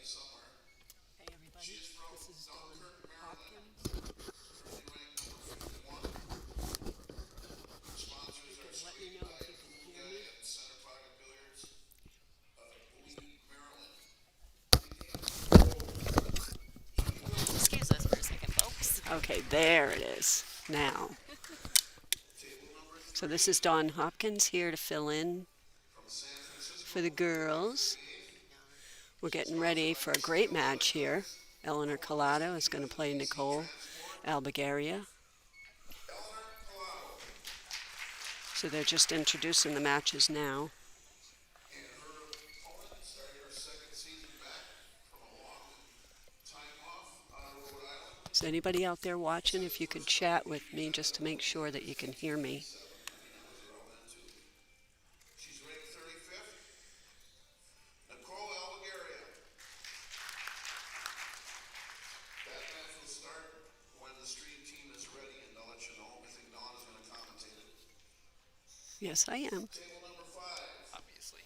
Hey everybody, this is Dawn Hopkins. You can let me know if you can hear me. Excuse us for a second, folks. Okay, there it is now. So this is Dawn Hopkins here to fill in for the girls. We're getting ready for a great match here. Eleanor Callado is going to play NIcole Albergaria. So they're just introducing the matches now. Is anybody out there watching? If you could chat with me just to make sure that you can hear me. Yes, I am. Obviously.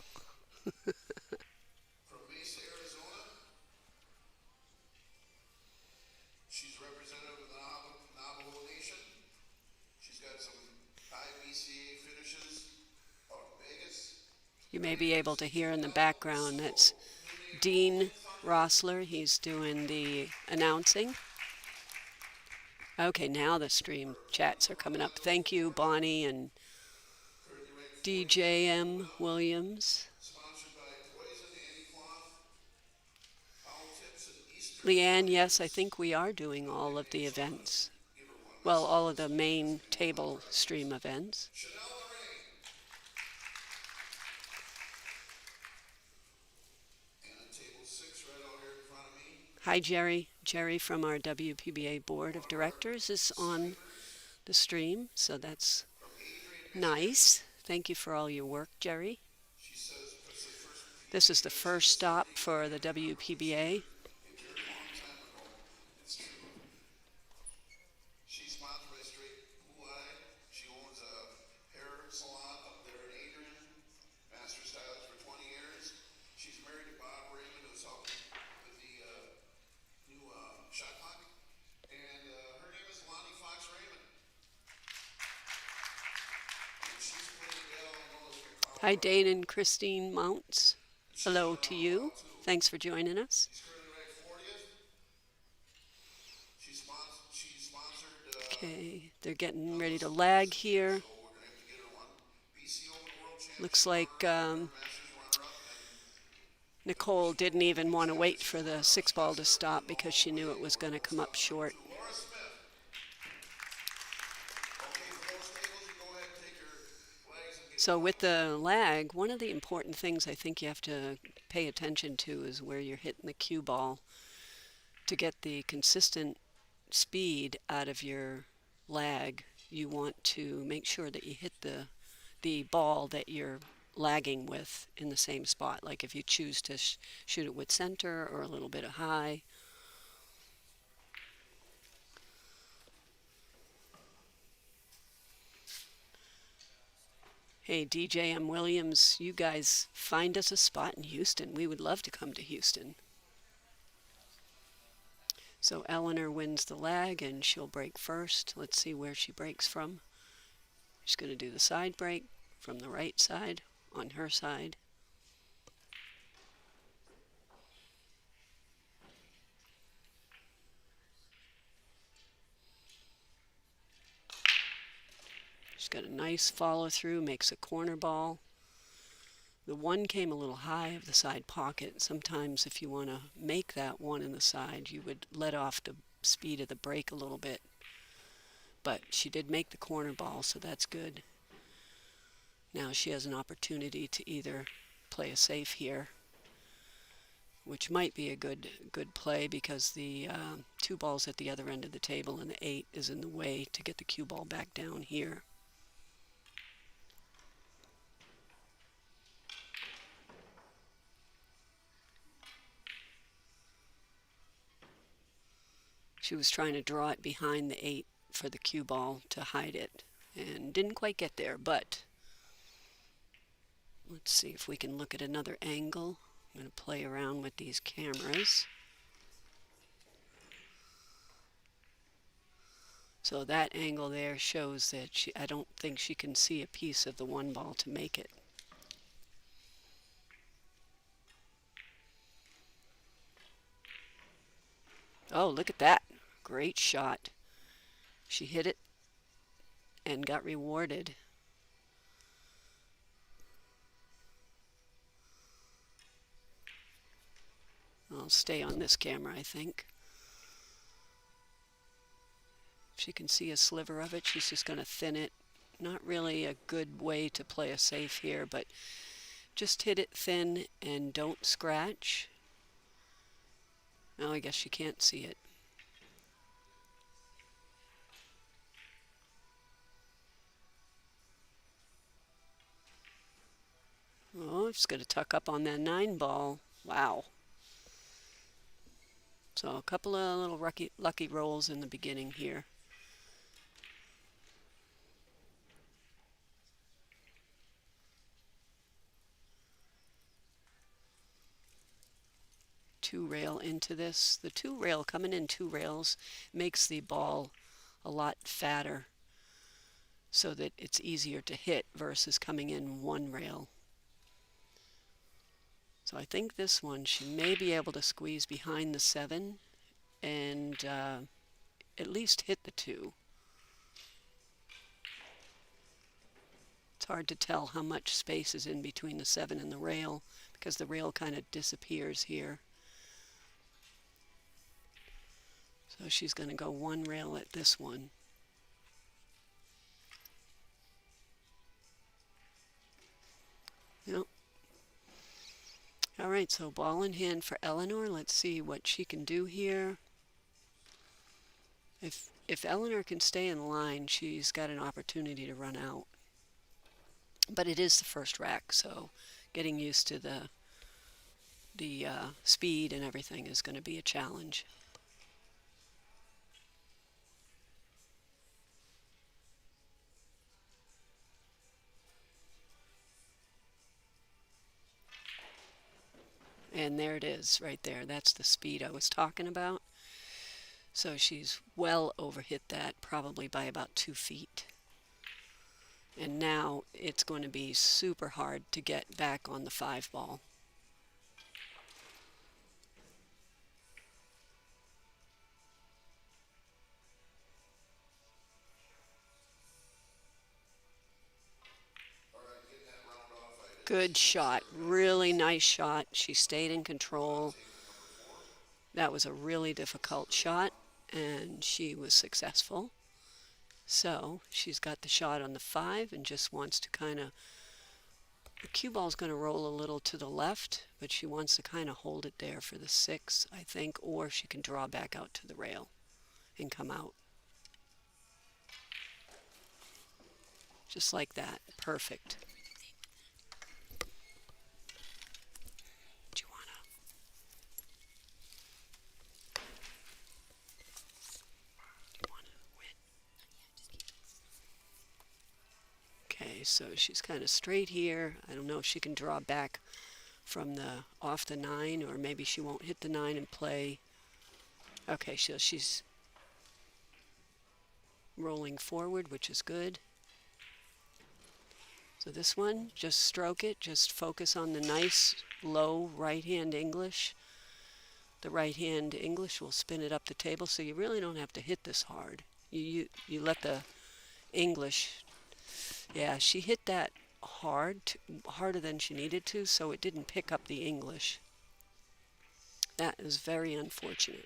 You may be able to hear in the background that's Dean Rossler. He's doing the announcing. Okay, now the stream chats are coming up. Thank you, Bonnie and DJM Williams. Leanne, yes, I think we are doing all of the events. Well, all of the main table stream events. Hi, Jerry. Jerry from our WPBA Board of Directors is on the stream, so that's nice. Thank you for all your work, Jerry. This is the first stop for the WPBA. Hi, Dane and Christine Mounts. Hello to you. Thanks for joining us. Okay, they're getting ready to lag here. Looks like NIcole didn't even want to wait for the six ball to stop because she knew it was going to come up short. So with the lag, one of the important things I think you have to pay attention to is where you're hitting the cue ball to get the consistent speed out of your lag. You want to make sure that you hit the ball that you're lagging with in the same spot. Like if you choose to shoot it with center or a little bit of high. Hey, DJM Williams, you guys find us a spot in Houston. We would love to come to Houston. So Eleanor wins the lag and she'll break first. Let's see where she breaks from. She's going to do the side break from the right side on her side. She's got a nice follow through, makes a corner ball. The one came a little high of the side pocket. Sometimes if you want to make that one in the side, you would let off the speed of the break a little bit. But she did make the corner ball, so that's good. Now she has an opportunity to either play a safe here, which might be a good play because the two balls at the other end of the table and the 8 is in the way to get the cue ball back down here. She was trying to draw it behind the 8 for the cue ball to hide it and didn't quite get there, but let's see if we can look at another angle. I'm going to play around with these cameras. So that angle there shows that I don't think she can see a piece of the one ball to make it. Oh, look at that. Great shot. She hit it and got rewarded. I'll stay on this camera, I think. If she can see a sliver of it, she's just going to thin it. Not really a good way to play a safe here, but just hit it thin and don't scratch. No, I guess she can't see it. Oh, it's going to tuck up on that 9 ball. Wow. So a couple of little lucky rolls in the beginning here. Two rail into this. The 2 rail, coming in 2 rails, makes the ball a lot fatter so that it's easier to hit versus coming in 1 rail. So I think this one she may be able to squeeze behind the 7 and at least hit the 2. It's hard to tell how much space is in between the 7 and the rail because the rail kind of disappears here. So she's going to go 1 rail at this one. Yep. All right, so ball in hand for Eleanor. Let's see what she can do here. If Eleanor can stay in line, she's got an opportunity to run out. But it is the first rack, so getting used to the speed and everything is going to be a challenge. And there it is right there. That's the speed I was talking about. So she's well overhit that, probably by about 2 feet. And now it's going to be super hard to get back on the 5 ball. Good shot. Really nice shot. She stayed in control. That was a really difficult shot, and she was successful. So she's got the shot on the 5 and just wants to kind of, the cue ball's going to roll a little to the left, but she wants to kind of hold it there for the 6, I think, or she can draw back out to the rail and come out. Just like that. Perfect. Okay, so she's kind of straight here. I don't know if she can draw back from the off the 9, or maybe she won't hit the 9 and play. Okay, so she's rolling forward, which is good. So this one, just stroke it, just focus on the nice low right-hand English. The right-hand English will spin it up the table, so you really don't have to hit this hard. You let the English. Yeah, she hit that harder than she needed to, so it didn't pick up the English. That is very unfortunate.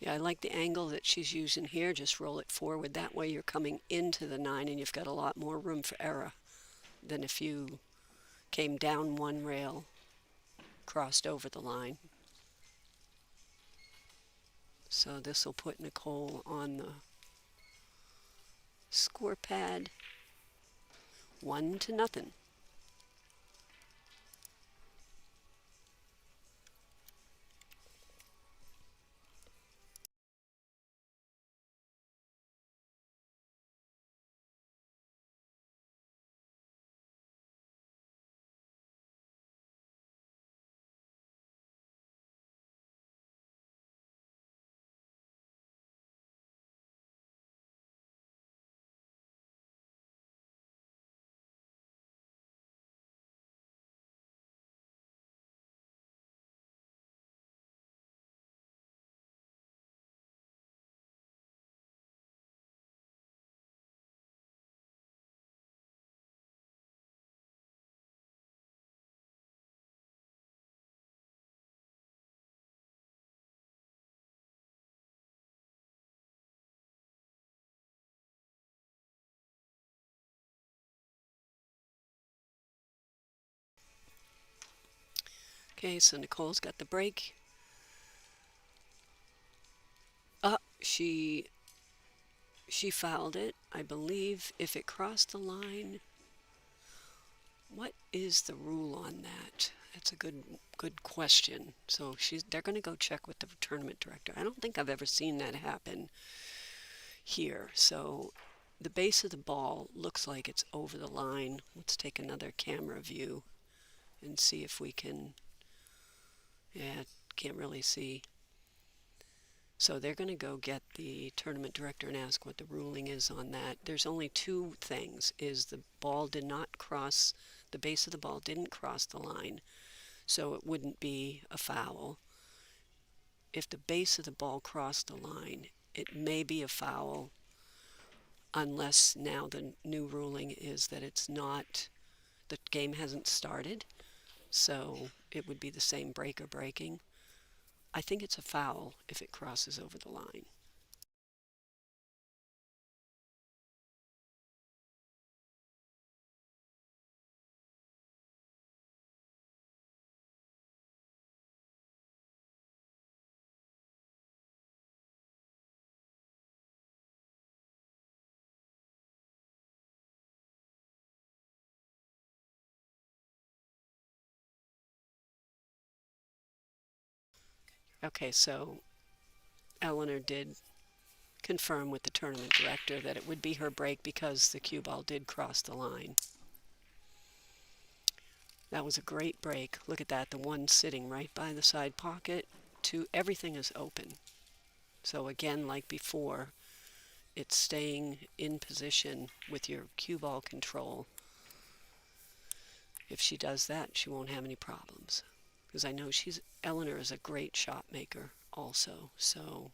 Yeah, I like the angle that she's using here. Just roll it forward. That way you're coming into the 9 and you've got a lot more room for error than if you came down 1 rail, crossed over the line. So this will put NIcole on the score pad, 1-0. Okay, so NIcole's got the break. She fouled it. I believe if it crossed the line, what is the rule on that? That's a good question. So they're going to go check with the tournament director. I don't think I've ever seen that happen here. So the base of the ball looks like it's over the line. Let's take another camera view and see if we can. Yeah, can't really see. So they're going to go get the tournament director and ask what the ruling is on that. There's only two things: is the ball did not cross, the base of the ball didn't cross the line, so it wouldn't be a foul. If the base of the ball crossed the line, it may be a foul, unless now the new ruling is that it's not, the game hasn't started, so it would be the same break or breaking. I think it's a foul if it crosses over the line. Okay, so Eleanor did confirm with the tournament director that it would be her break because the cue ball did cross the line. That was a great break. Look at that, the one sitting right by the side pocket. Everything is open. So again, like before, it's staying in position with your cue ball control. If she does that, she won't have any problems. Because I know Eleanor is a great shot maker also, so.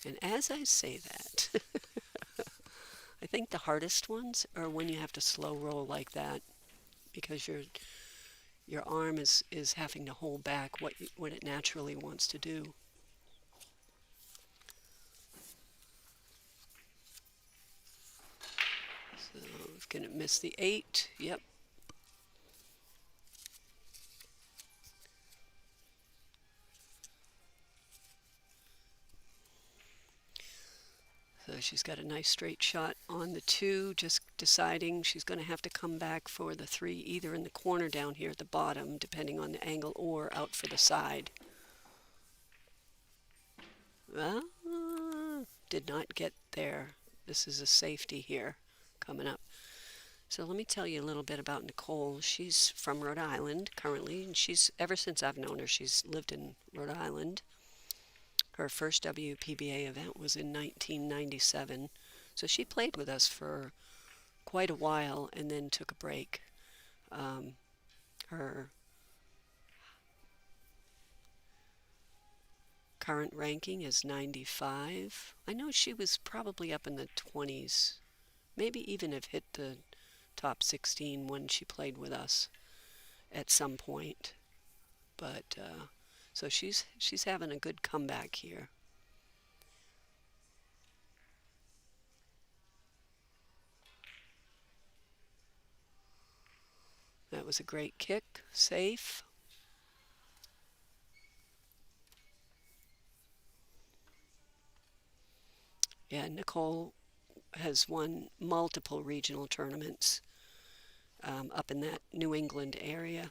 And as I say that, I think the hardest ones are when you have to slow roll like that, because your arm is having to hold back what it naturally wants to do. So can it miss the 8? Yep. So she's got a nice straight shot on the 2, just deciding she's going to have to come back for the 3, either in the corner down here at the bottom, depending on the angle, or out for the side. Did not get there. This is a safety here coming up. So let me tell you a little bit about NIcole. She's from Rhode Island currently, and ever since I've known her, she's lived in Rhode Island. Her first WPBA event was in 1997. So she played with us for quite a while and then took a break. Her current ranking is 95. I know she was probably up in the 20s, maybe even have hit the top 16 when she played with us at some point. But so she's having a good comeback here. That was a great kick, safe. Yeah, NIcole has won multiple regional tournaments up in that New England area.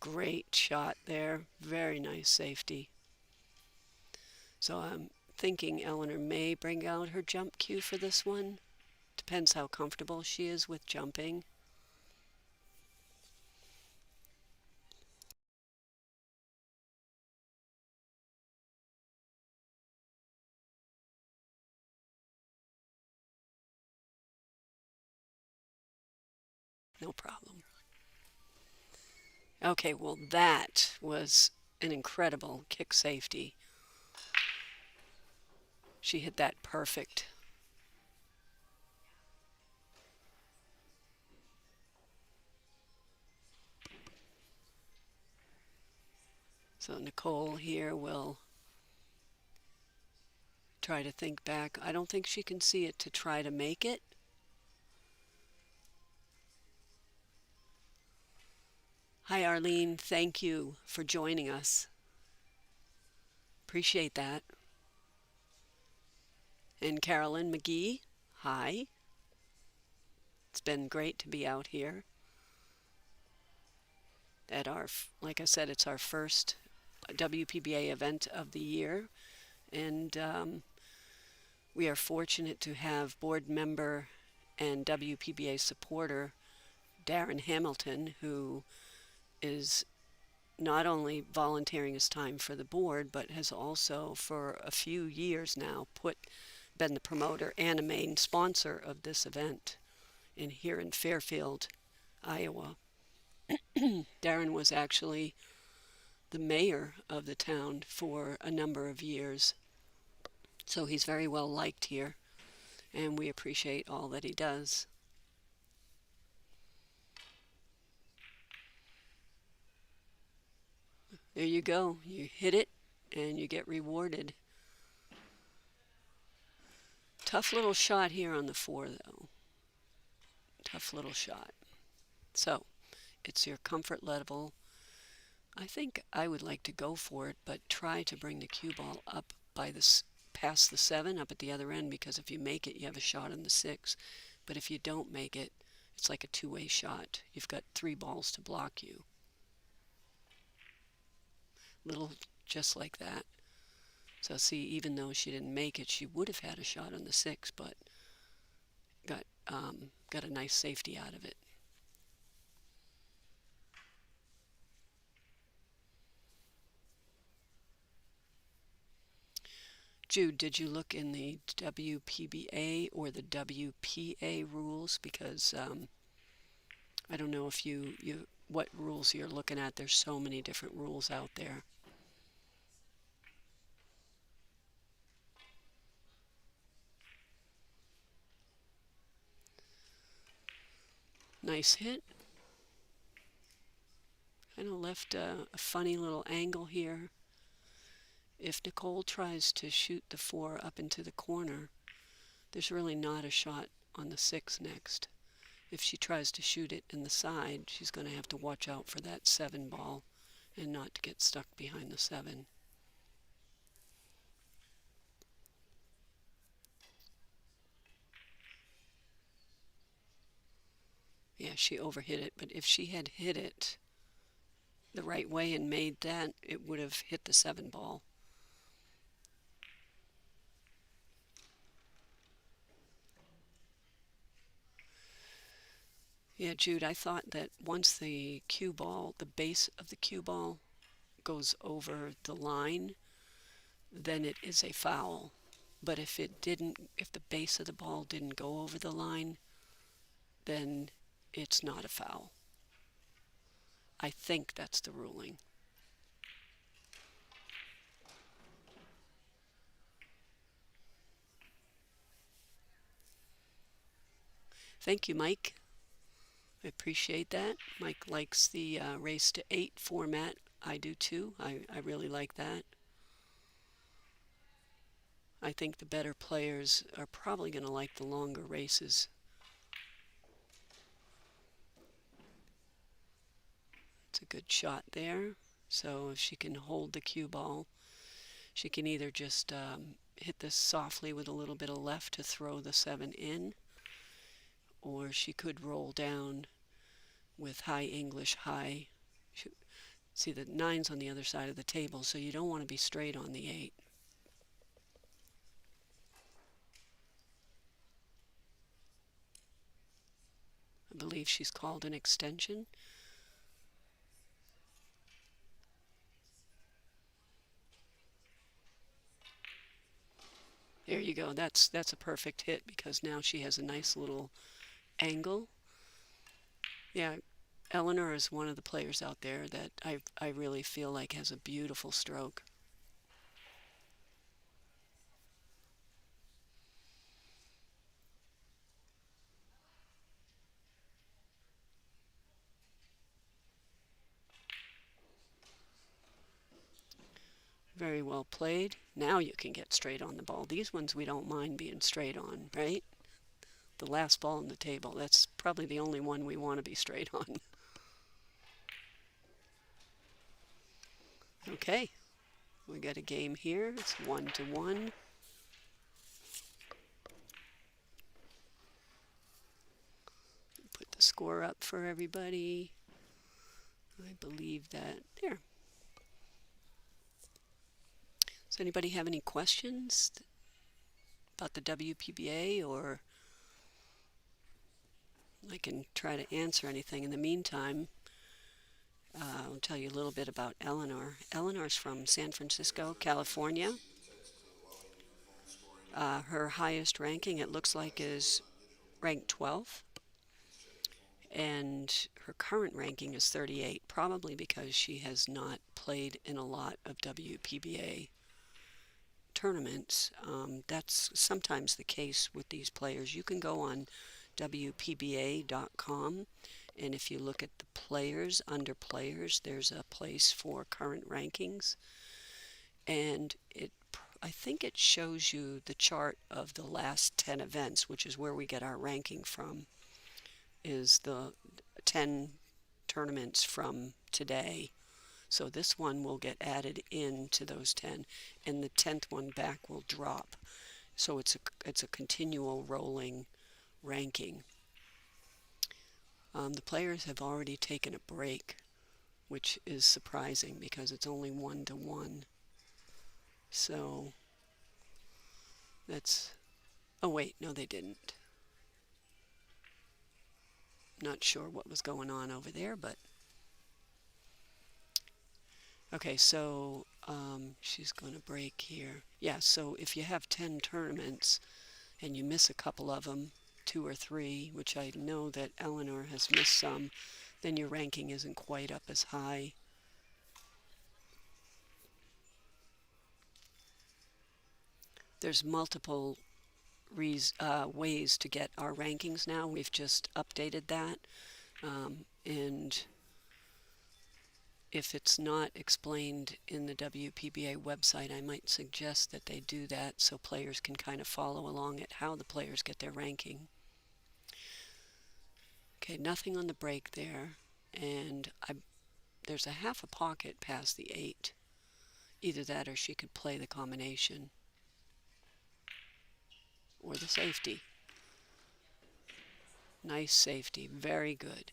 Great shot there. Very nice safety. So I'm thinking Eleanor may bring out her jump cue for this one. Depends how comfortable she is with jumping. No problem. Okay, well that was an incredible kick safety. She hit that perfect. So Nicole here will try to think back. I don't think she can see it to try to make it. Hi, Arlene. Thank you for joining us. Appreciate that. And Carolyn McGee, hi. It's been great to be out here at like I said, it's our first WPBA event of the year. And we are fortunate to have board member and WPBA supporter Darren Hamilton, who is not only volunteering his time for the board, but has also for a few years now been the promoter and a main sponsor of this event here in Fairfield, Iowa. Darren was actually the mayor of the town for a number of years, so he's very well liked here, and we appreciate all that he does. There you go. You hit it, and you get rewarded. Tough little shot here on the 4, though. Tough little shot. So, it's your comfort level. I think I would like to go for it, but try to bring the cue ball up past the 7 up at the other end, because if you make it, you have a shot on the 6. But if you don't make it, it's like a two-way shot. You've got 3 balls to block you. Little just like that. So see, even though she didn't make it, she would have had a shot on the 6, but got a nice safety out of it. Jude, did you look in the WPBA or the WPA rules? Because I don't know if what rules you're looking at. There's so many different rules out there. Nice hit. Kind of left a funny little angle here. If NIcole tries to shoot the 4 up into the corner, there's really not a shot on the 6 next. If she tries to shoot it in the side, she's going to have to watch out for that 7 ball and not to get stuck behind the 7. Yeah, she overhit it, but if she had hit it the right way and made that, it would have hit the 7 ball. Yeah, Jude, I thought that once the base of the cue ball goes over the line, then it is a foul. But if the base of the ball didn't go over the line, then it's not a foul. I think that's the ruling. Thank you, Mike. I appreciate that. Mike likes the race to 8 format. I do too. I really like that. I think the better players are probably going to like the longer races. It's a good shot there. So if she can hold the cue ball, she can either just hit this softly with a little bit of left to throw the 7 in, or she could roll down with high English high. See, the 9's on the other side of the table, so you don't want to be straight on the 8. I believe she's called an extension. There you go. That's a perfect hit, because now she has a nice little angle. Yeah, Eleanor is one of the players out there that I really feel like has a beautiful stroke. Very well played. Now you can get straight on the ball. These ones we don't mind being straight on, right? The last ball on the table, that's probably the only one we want to be straight on. Okay, we got a game here. It's 1-1. Put the score up for everybody. I believe that there. Does anybody have any questions about the WPBA, or I can try to answer anything in the meantime? I'll tell you a little bit about Eleanor. Eleanor's from San Francisco, California. Her highest ranking, it looks like, is ranked 12th. And her current ranking is 38, probably because she has not played in a lot of WPBA tournaments. That's sometimes the case with these players. You can go on WPBA.com, and if you look at the players, under players, there's a place for current rankings. And I think it shows you the chart of the last 10 events, which is where we get our ranking from, is the 10 tournaments from today. So this one will get added into those 10, and the 10th one back will drop. So it's a continual rolling ranking. The players have already taken a break, which is surprising because it's only 1-1. So that's, oh wait, no they didn't. Not sure what was going on over there, but okay, so she's going to break here. Yeah, so if you have 10 tournaments and you miss a couple of them, 2 or 3, which I know that Eleanor has missed some, then your ranking isn't quite up as high. There's multiple ways to get our rankings now. We've just updated that. And if it's not explained in the WPBA website, I might suggest that they do that so players can kind of follow along at how the players get their ranking. Okay, nothing on the break there, and there's a half a pocket past the 8. Either that or she could play the combination or the safety. Nice safety, very good.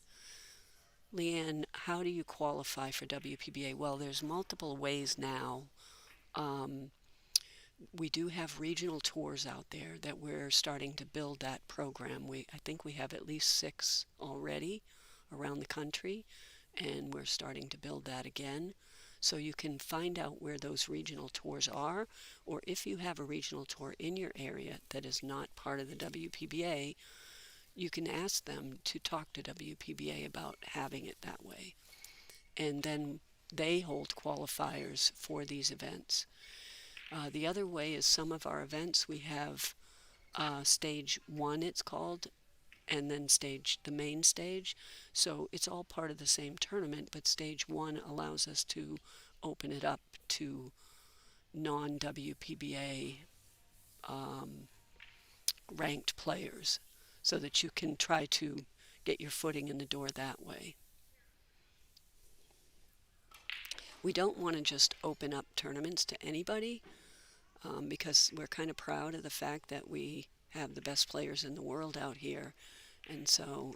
Leanne, how do you qualify for WPBA? Well, there's multiple ways now. We do have regional tours out there that we're starting to build that program. I think we have at least 6 already around the country, and we're starting to build that again. So you can find out where those regional tours are, or if you have a regional tour in your area that is not part of the WPBA, you can ask them to talk to WPBA about having it that way. And then they hold qualifiers for these events. The other way is some of our events, we have stage 1, it's called, and then the main stage. So it's all part of the same tournament, but stage 1 allows us to open it up to non-WPBA ranked players so that you can try to get your footing in the door that way. We don't want to just open up tournaments to anybody because we're kind of proud of the fact that we have the best players in the world out here. And so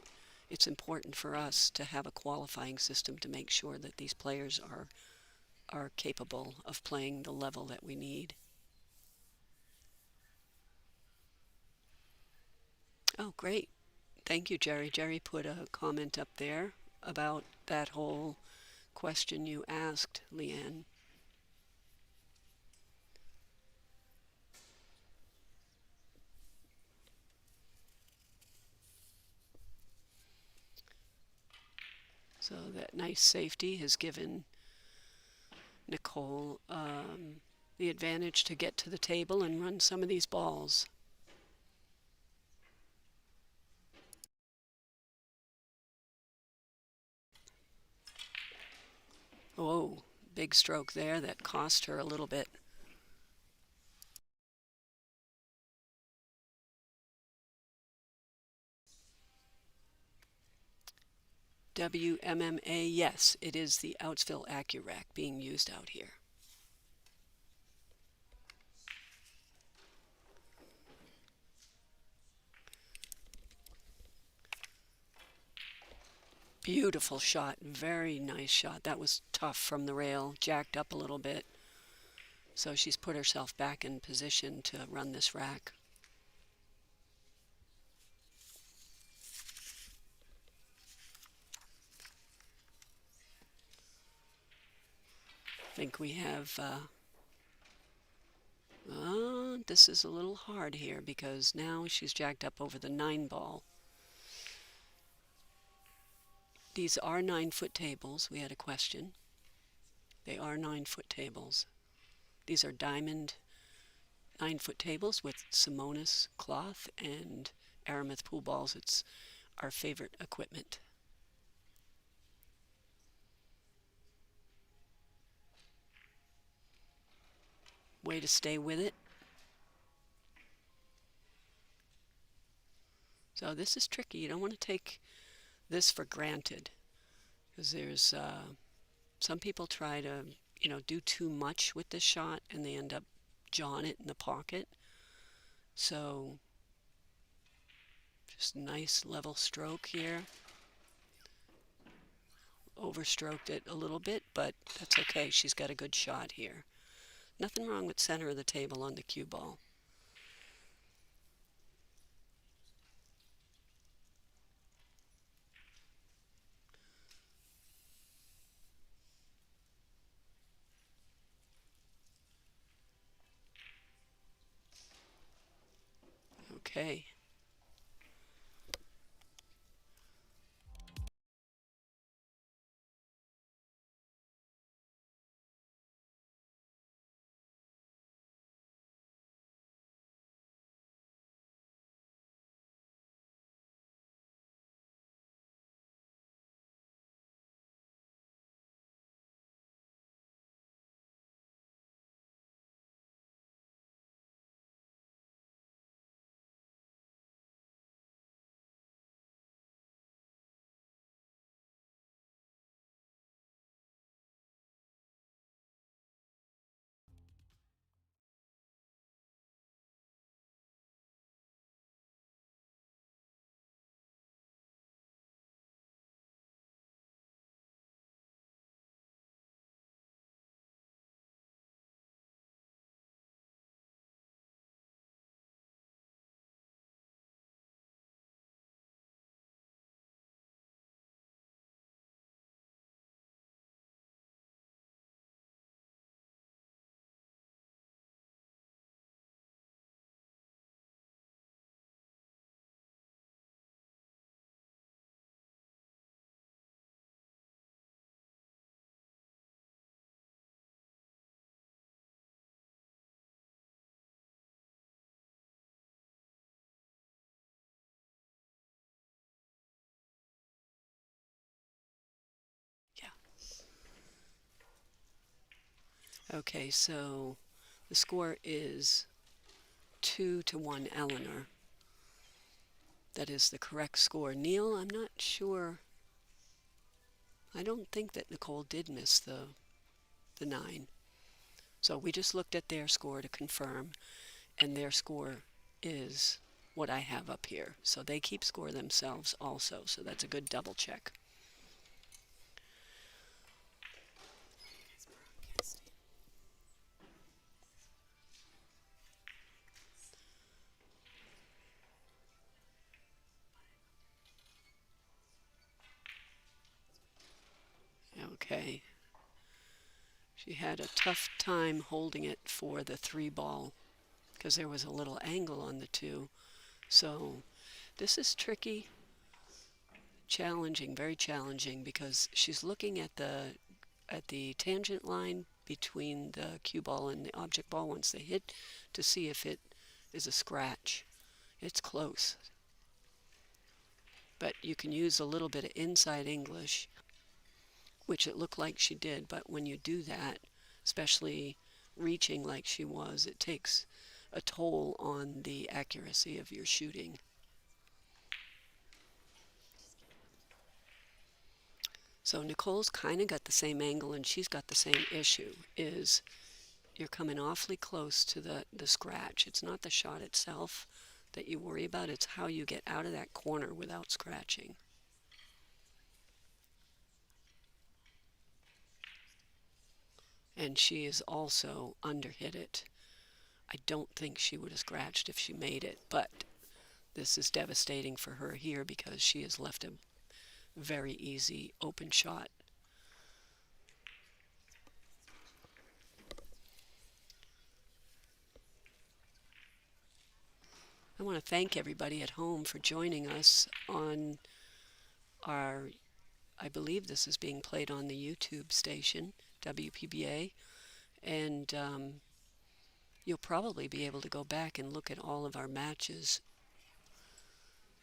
it's important for us to have a qualifying system to make sure that these players are capable of playing the level that we need. Oh, great. Thank you, Jerry. Jerry put a comment up there about that whole question you asked, Leanne. So that nice safety has given NIcole the advantage to get to the table and run some of these balls. Oh, Big stroke there that cost her a little bit. WMMA, yes, it is the Outsville AccuRack being used out here. Beautiful shot, very nice shot. That was tough from the rail, jacked up a little bit. So she's put herself back in position to run this rack. I think we have, this is a little hard here because now she's jacked up over the 9 ball. These are 9-foot tables. We had a question. They are 9-foot tables. These are diamond 9-foot tables with Simonis cloth and Aramis pool balls. It's our favorite equipment. Way to stay with it. So this is tricky. You don't want to take this for granted because there's some people try to, do too much with this shot and they end up jawing it in the pocket. So just nice level stroke here. Overstroked it a little bit, but that's okay. She's got a good shot here. Nothing wrong with center of the table on the cue ball. Okay. Yeah. Okay, so the score is 2-1 Eleanor. That is the correct score. Neil, I'm not sure. I don't think that NIcole did miss the 9. So we just looked at their score to confirm, and their score is what I have up here. So they keep score themselves also, so that's a good double check. Okay. She had a tough time holding it for the 3 ball because there was a little angle on the 2. So this is tricky, challenging, very challenging, because she's looking at the tangent line between the cue ball and the object ball once they hit to see if it is a scratch. It's close. But you can use a little bit of inside English which it looked like she did, but when you do that, especially reaching like she was, it takes a toll on the accuracy of your shooting. So Nicole's kind of got the same angle, and she's got the same issue, is you're coming awfully close to the scratch. It's not the shot itself that you worry about, it's how you get out of that corner without scratching. And she is also underhit it. I don't think she would have scratched if she made it, but this is devastating for her here because she has left a very easy open shot. I want to thank everybody at home for joining us on our, I believe this is being played on the YouTube station, WPBA, and you'll probably be able to go back and look at all of our matches.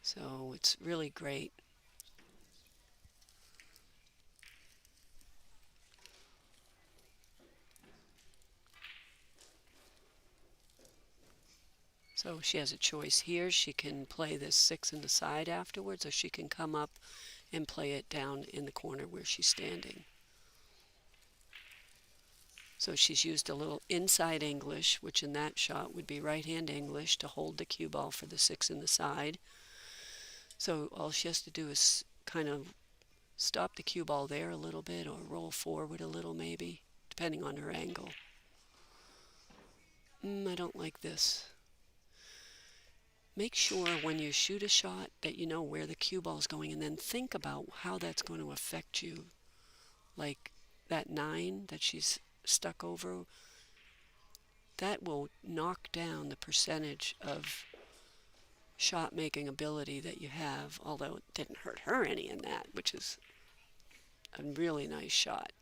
So it's really great. So she has a choice here. She can play this 6 in the side afterwards, or she can come up and play it down in the corner where she's standing. So she's used a little inside English, which in that shot would be right-hand English, to hold the cue ball for the 6 in the side. So all she has to do is kind of stop the cue ball there a little bit, or roll forward a little maybe, depending on her angle. I don't like this. Make sure when you shoot a shot that you know where the cue ball is going, and then think about how that's going to affect you. Like that 9 that she's stuck over, that will knock down the percentage of shot making ability that you have, although it didn't hurt her any in that, which is a really nice shot.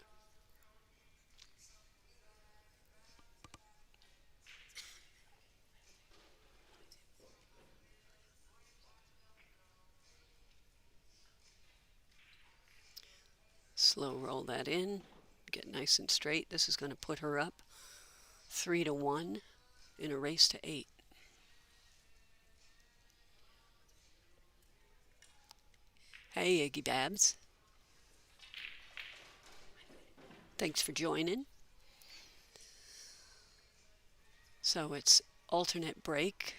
Slow roll that in, get nice and straight. This is going to put her up 3-1 in a race to 8. Hey, Iggy Babs. Thanks for joining. So it's alternate break,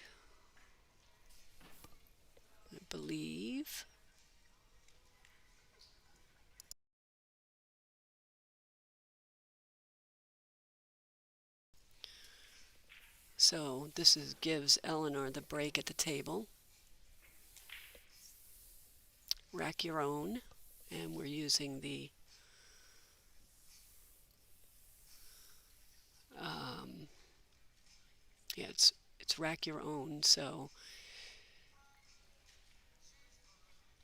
I believe. So this gives Eleanor the break at the table. Rack your own, and we're using the yeah, it's rack your own. So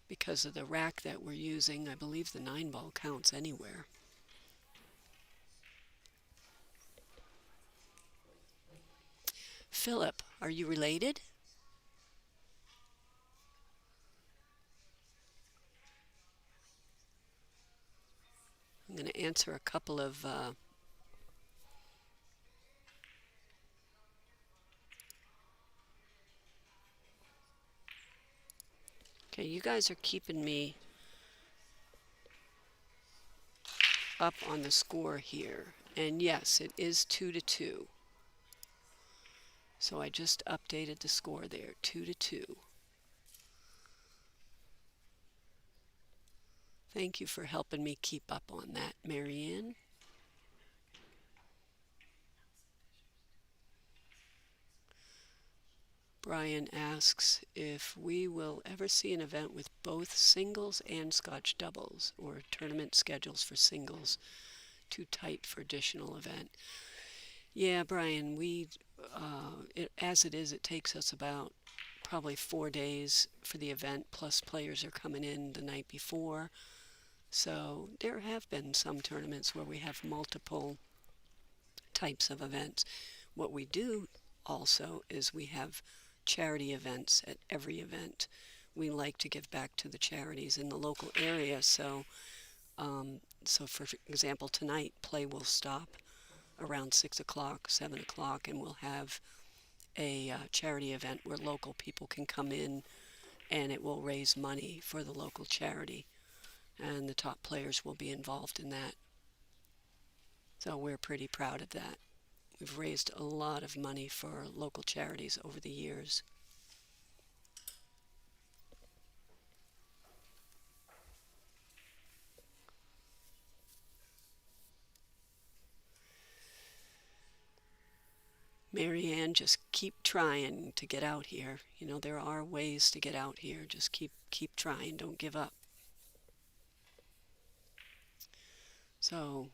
because of the rack that we're using, I believe the 9 ball counts anywhere. Philip, are you related? I'm going to answer a couple of okay, you guys are keeping me up on the score here. And yes, it is 2-2. So I just updated the score there, 2-2. Thank you for helping me keep up on that, Marianne. Brian asks if we will ever see an event with both singles and Scotch doubles, or tournament schedules for singles too tight for additional event. Yeah, Brian, as it is, it takes us about probably 4 days for the event, plus players are coming in the night before. So there have been some tournaments where we have multiple types of events. What we do also is we have charity events at every event. We like to give back to the charities in the local area, so So for example, tonight play will stop around 6 o'clock, 7 o'clock, and we'll have a charity event where local people can come in, and it will raise money for the local charity, and the top players will be involved in that. So we're pretty proud of that. We've raised a lot of money for local charities over the years. Marianne, just keep trying to get out here. You know, there are ways to get out here. Just keep trying. Don't give up. So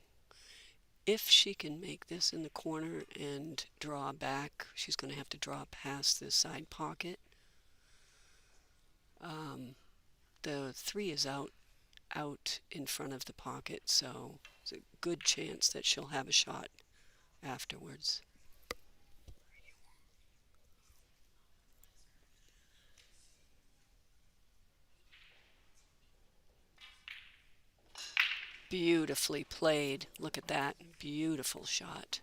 if she can make this in the corner and draw back, she's going to have to draw past this side pocket. The 3 is out in front of the pocket, so there's a good chance that she'll have a shot afterwards. Beautifully played. Look at that. Beautiful shot.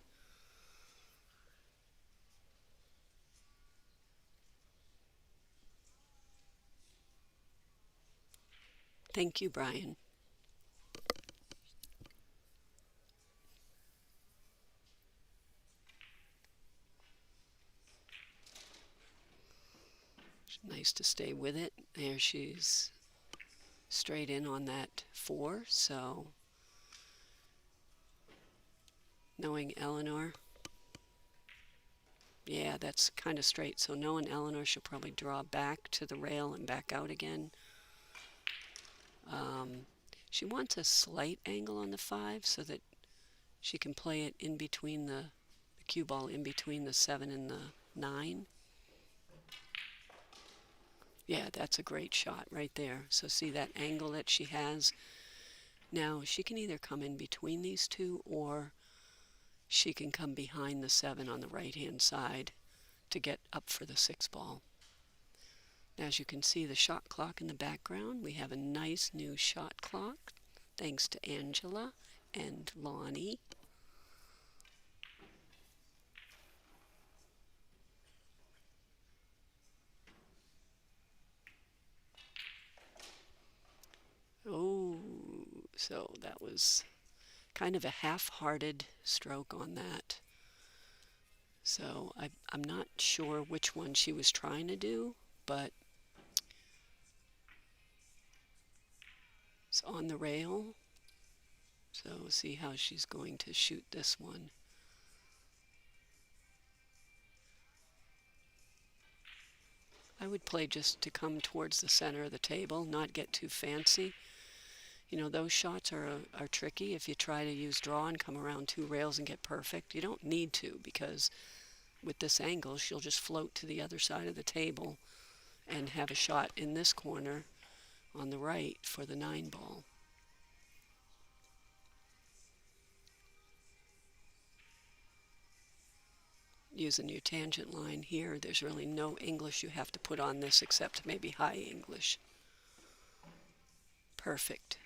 Thank you, Brian. Nice to stay with it. There she's straight in on that 4, so knowing Eleanor, yeah, that's kind of straight. So knowing Eleanor, she'll probably draw back to the rail and back out again. She wants a slight angle on the 5 so that she can play it in between the cue ball in between the 7 and the 9. Yeah, that's a great shot right there. So see that angle that she has? Now she can either come in between these two, or she can come behind the 7 on the right-hand side to get up for the 6 ball. As you can see the shot clock in the background, we have a nice new shot clock, thanks to Angela and Lonnie. Oh, so that was kind of a half-hearted stroke on that. So I'm not sure which one she was trying to do, but it's on the rail. So we'll see how she's going to shoot this one. I would play just to come towards the center of the table, not get too fancy. You know, those shots are tricky. If you try to use draw and come around 2 rails and get perfect, you don't need to, because with this angle, she'll just float to the other side of the table and have a shot in this corner on the right for the 9 ball. Using your tangent line here, there's really no English you have to put on this except maybe high English. Perfect.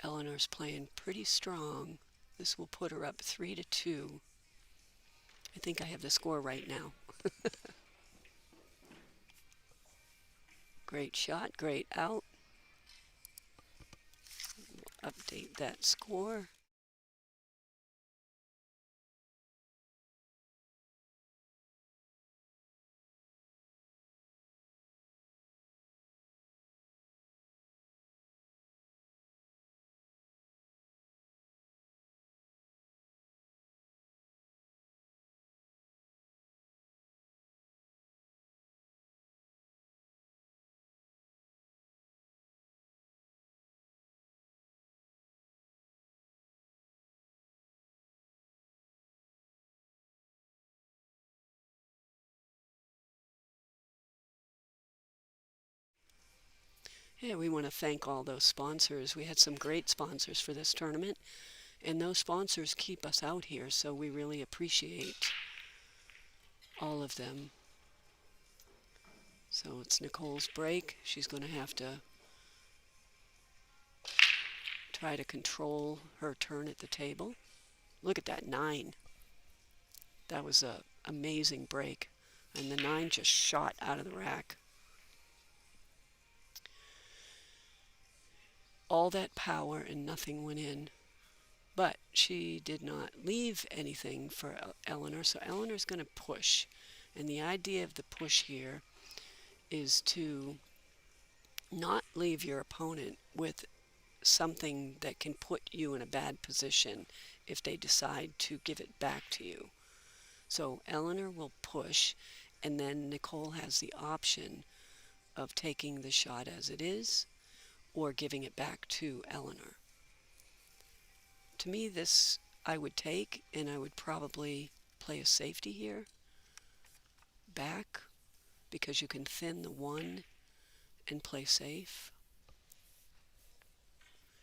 Eleanor's playing pretty strong. This will put her up 3-2. I think I have the score right now. Great shot, great out. We'll update that score. Yeah, we want to thank all those sponsors. We had some great sponsors for this tournament, and those sponsors keep us out here, so we really appreciate all of them. So it's NIcole's break. She's going to have to try to control her turn at the table. Look at that 9. That was a amazing break. And the 9 just shot out of the rack. All that power and nothing went in. But she did not leave anything for Eleanor, so Eleanor's going to push. And the idea of the push here is to not leave your opponent with something that can put you in a bad position if they decide to give it back to you. So Eleanor will push, and then NIcole has the option of taking the shot as it is or giving it back to Eleanor. To me, this I would take, and I would probably play a safety here, back, because you can thin the 1 and play safe.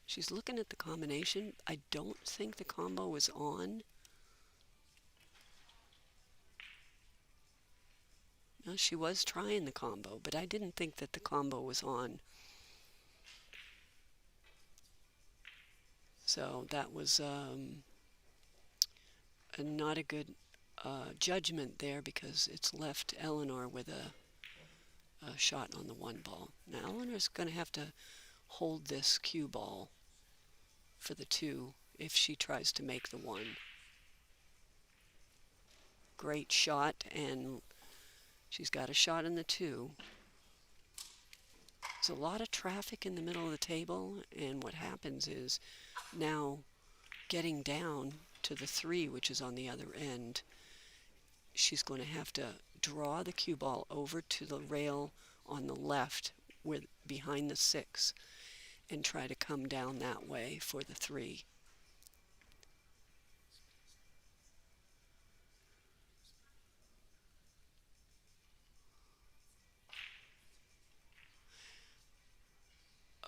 She's looking at the combination. I don't think the combo was on. No, she was trying the combo, but I didn't think that the combo was on. So that was not a good judgment there, because it's left Eleanor with a shot on the 1 ball. Now Eleanor's going to have to hold this cue ball for the 2 if she tries to make the 1. Great shot, and she's got a shot in the 2. There's a lot of traffic in the middle of the table, and what happens is now getting down to the 3, which is on the other end, she's going to have to draw the cue ball over to the rail on the left with behind the 6 and try to come down that way for the 3.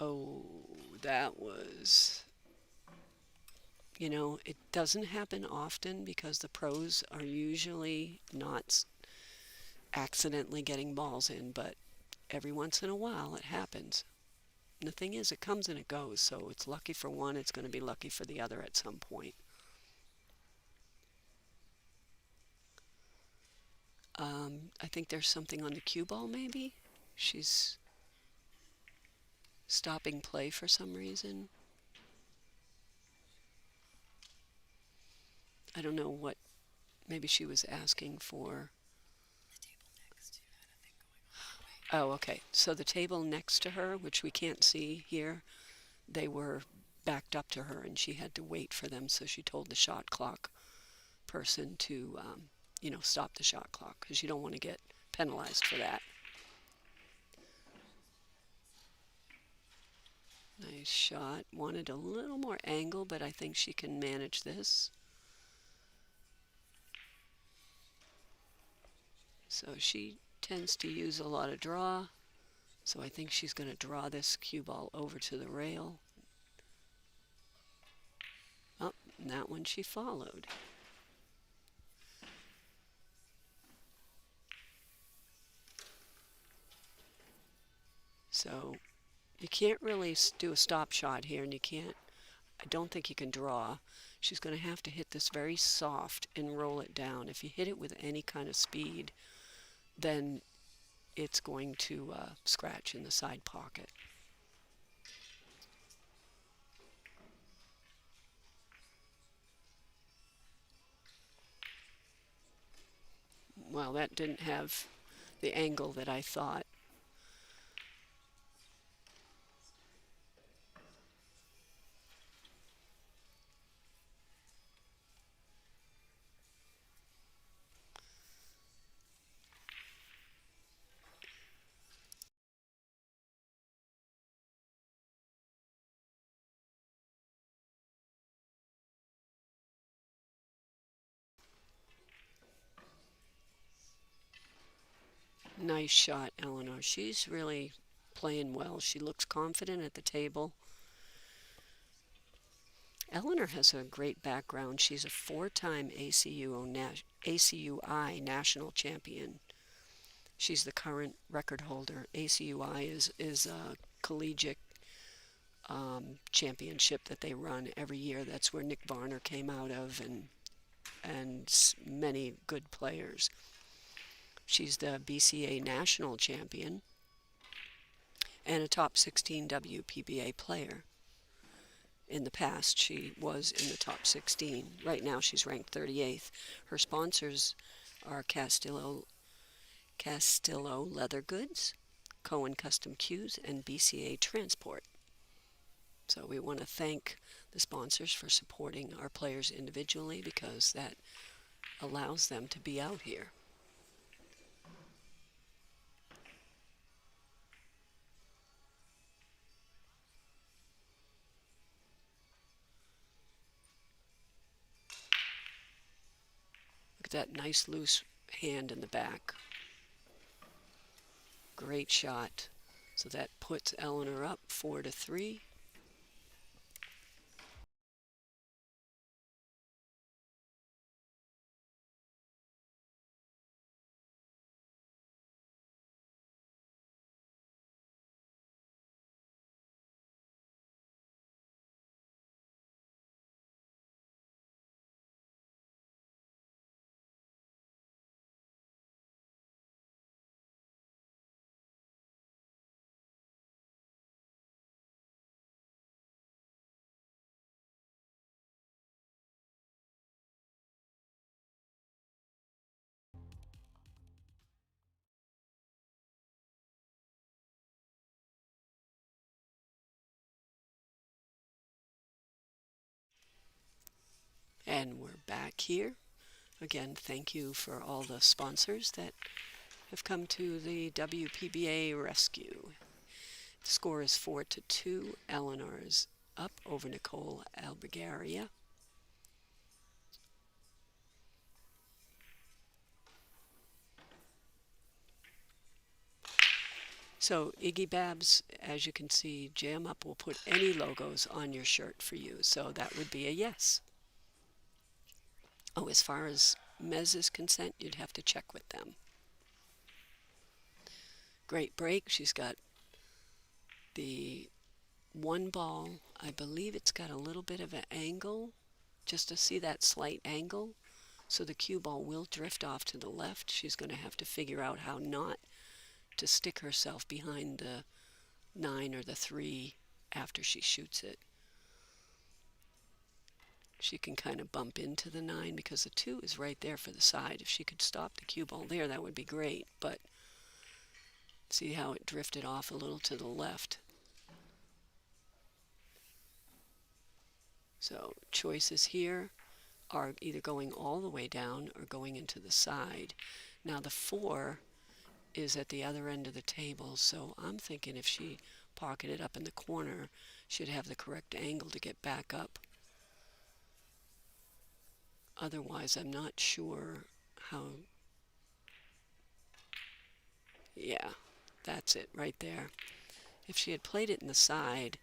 Oh, that was, it doesn't happen often because the pros are usually not accidentally getting balls in, but every once in a while it happens. And the thing is, it comes and it goes, so it's lucky for one, it's going to be lucky for the other at some point. I think there's something on the cue ball, maybe? She's stopping play for some reason. I don't know what, maybe she was asking for. Oh, okay. So the table next to her, which we can't see here, they were backed up to her and she had to wait for them, so she told the shot clock person to, stop the shot clock, because you don't want to get penalized for that. Nice shot. Wanted a little more angle, but I think she can manage this. So she tends to use a lot of draw, so I think she's going to draw this cue ball over to the rail. Oh, and that one she followed. So you can't really do a stop shot here, and I don't think you can draw. She's going to have to hit this very soft and roll it down. If you hit it with any kind of speed, then it's going to scratch in the side pocket. Well, that didn't have the angle that I thought. Nice shot, Eleanor. She's really playing well. She looks confident at the table. Eleanor has a great background. She's a 4-time ACUI national champion. She's the current record holder. ACUI is a collegiate championship that they run every year. That's where Nick Varner came out of, and many good players. She's the BCA national champion and a top 16 WPBA player. In the past, she was in the top 16. Right now, she's ranked 38th. Her sponsors are Castillo Leather Goods, Cohen Custom Cues, and BCA Transport. So we want to thank the sponsors for supporting our players individually, because that allows them to be out here. Look at that nice loose hand in the back. Great shot. So that puts Eleanor up 4-3. And we're back here. Again, thank you for all the sponsors that have come to the WPBA rescue. The score is 4-2. Eleanor is up over NIcole Albergaria. So Iggy Babs, as you can see, Jam Up will put any logos on your shirt for you. So that would be a yes. Oh, as far as Mez's consent, you'd have to check with them. Great break. She's got the one ball. I believe it's got a little bit of an angle, just to see that slight angle. So the cue ball will drift off to the left. She's going to have to figure out how not to stick herself behind the 9 or the 3 after she shoots it. She can kind of bump into the 9 because the 2 is right there for the side. If she could stop the cue ball there, that would be great. But see how it drifted off a little to the left. So choices here are either going all the way down or going into the side. Now the 4 is at the other end of the table, so I'm thinking if she pocketed up in the corner, she'd have the correct angle to get back up. Otherwise, I'm not sure how. Yeah, that's it right there. If she had played it in the side,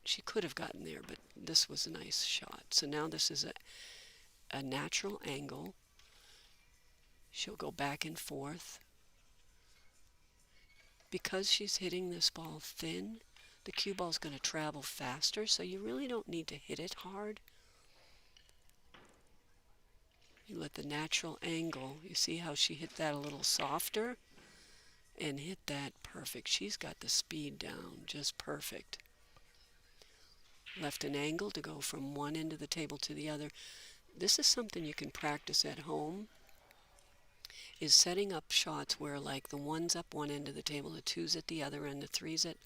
she could have gotten there, but this was a nice shot. So now this is a natural angle. She'll go back and forth. Because she's hitting this ball thin, the cue ball's going to travel faster, so you really don't need to hit it hard. You let the natural angle, you see how she hit that a little softer and hit that perfect. She's got the speed down, just perfect. Left an angle to go from one end of the table to the other. This is something you can practice at home, is setting up shots where like the 1's up one end of the table, the 2's at the other end, the 3's at,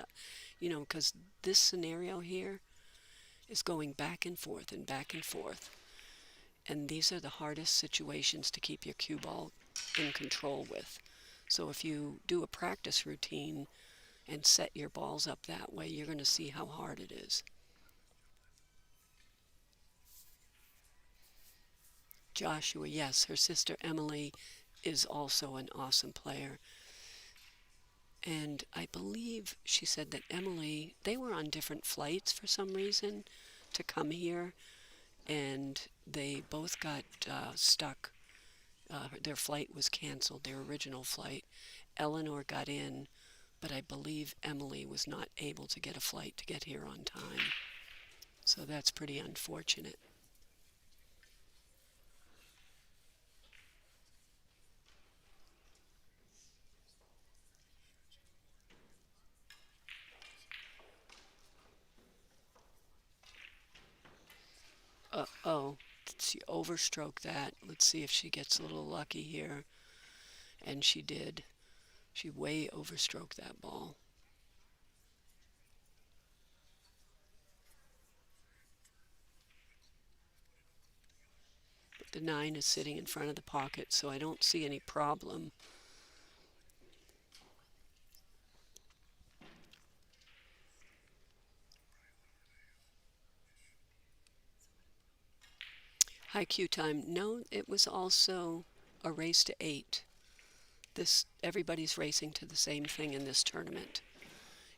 because this scenario here is going back and forth and back and forth. And these are the hardest situations to keep your cue ball in control with. So if you do a practice routine and set your balls up that way, you're going to see how hard it is. Joshua, yes, her sister Emily is also an awesome player. And I believe she said that Emily, they were on different flights for some reason to come here, and they both got stuck. Their flight was canceled, their original flight. Eleanor got in, but I believe Emily was not able to get a flight to get here on time. So that's pretty unfortunate. Oh, she overstroked that. Let's see if she gets a little lucky here. And she did. She way overstroked that ball. But the 9 is sitting in front of the pocket, so I don't see any problem. High Q time. No, it was also a race to 8. Everybody's racing to the same thing in this tournament.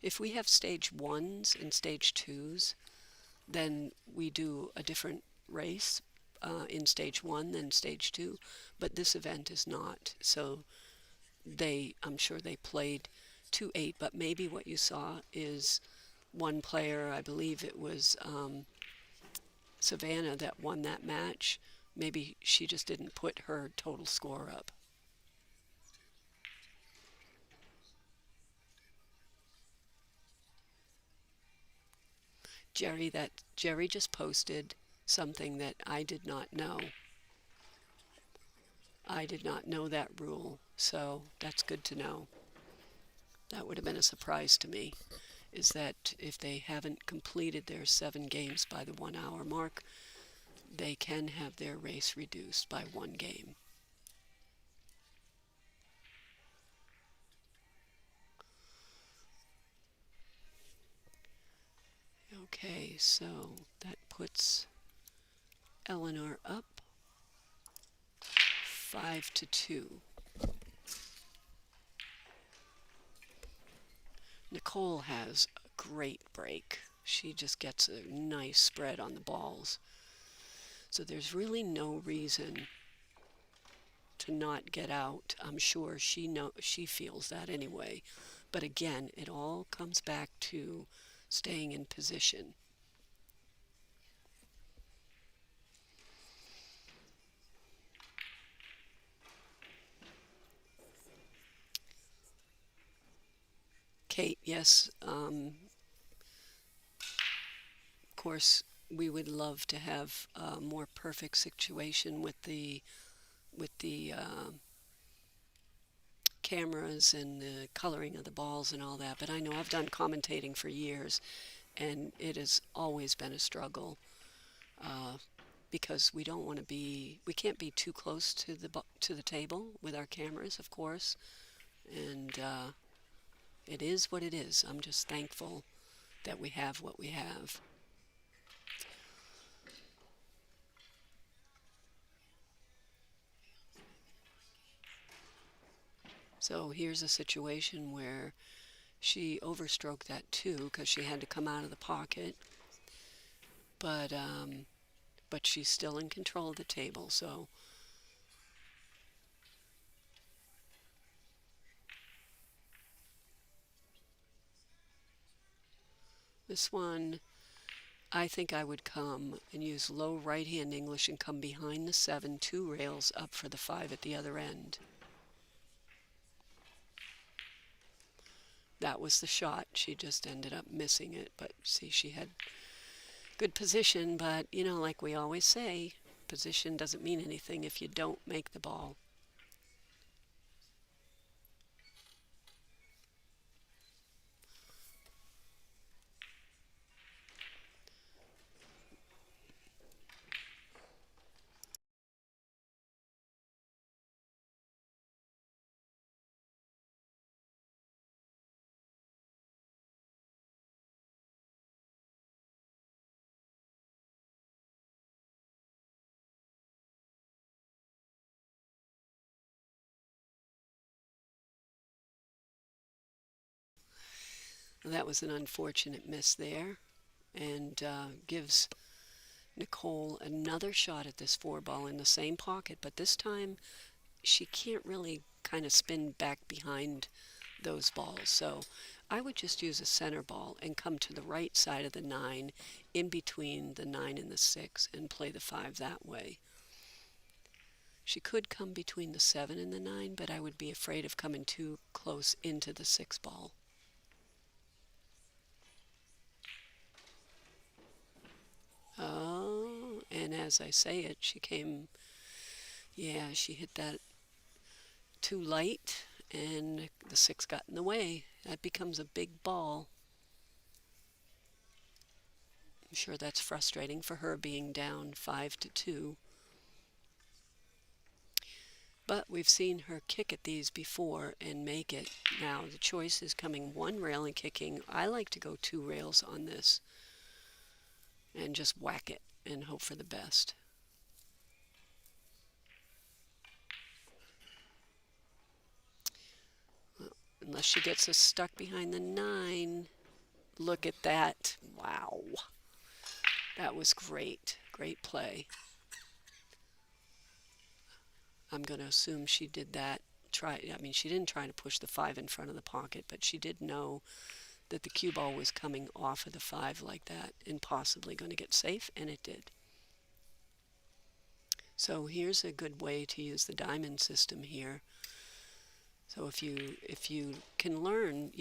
If we have stage 1s and stage 2s, then we do a different race in stage 1 than stage 2, but this event is not. So I'm sure they played to 8, but maybe what you saw is one player, I believe it was Savannah, that won that match. Maybe she just didn't put her total score up. Jerry just posted something that I did not know. I did not know that rule, so that's good to know. That would have been a surprise to me, is that if they haven't completed their 7 games by the 1 hour mark, they can have their race reduced by 1 game. Okay, so that puts Eleanor up 5-2. NIcole has a great break. She just gets a nice spread on the balls. So there's really no reason to not get out. I'm sure she feels that anyway. But again, it all comes back to staying in position. Kate, yes, of course, we would love to have a more perfect situation with the cameras and the coloring of the balls and all that. But I know I've done commentating for years, and it has always been a struggle because we can't be too close to the table with our cameras, of course, and it is what it is. I'm just thankful that we have what we have. So here's a situation where she overstroked that 2 because she had to come out of the pocket, but she's still in control of the table. So this one, I think I would come and use low right-hand English and come behind the 7, 2 rails up for the 5 at the other end. That was the shot. She just ended up missing it. But see, she had good position. But, like we always say, position doesn't mean anything if you don't make the ball. That was an unfortunate miss there, and gives NIcole another shot at this 4 ball in the same pocket, but this time she can't really kind of spin back behind those balls. So I would just use a center ball and come to the right side of the 9, in between the 9 and the 6, and play the 5 that way. She could come between the 7 and the 9, but I would be afraid of coming too close into the 6 ball. Oh, and as I say it, she hit that too light, and the 6 got in the way. That becomes a big ball. I'm sure that's frustrating for her, being down 5-2. But we've seen her kick at these before and make it. Now the choice is coming one rail and kicking. I like to go 2 rails on this and just whack it and hope for the best. Well, unless she gets us stuck behind the 9. Look at that. Wow. That was great. Great play. I'm going to assume she did that. She didn't try to push the 5 in front of the pocket, but she did know that the cue ball was coming off of the 5 like that and possibly going to get safe, and it did. So here's a good way to use the diamond system here. So if you can learn,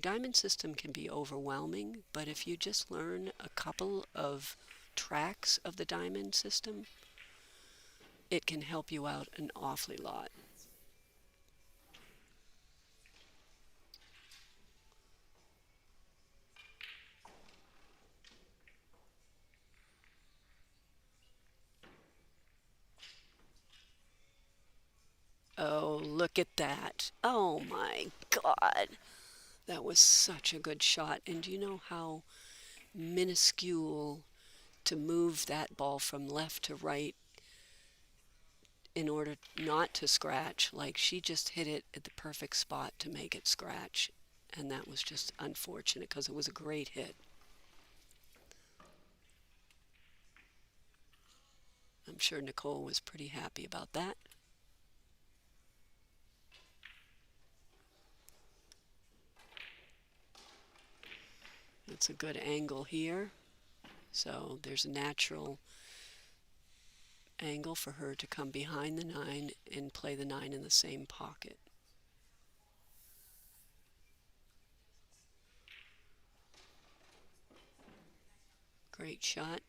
diamond system can be overwhelming, but if you just learn a couple of tracks of the diamond system, it can help you out an awfully lot. Oh, look at that. Oh my God. That was such a good shot. And do you know how minuscule to move that ball from left to right in order not to scratch? Like, she just hit it at the perfect spot to make it scratch. And that was just unfortunate because it was a great hit. I'm sure NIcole was pretty happy about that. It's a good angle here. So there's a natural angle for her to come behind the 9 and play the 9 in the same pocket. Great shot.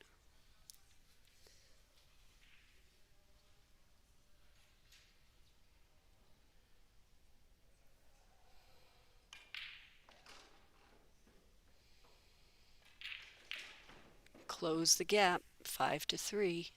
Close the gap, 5-3.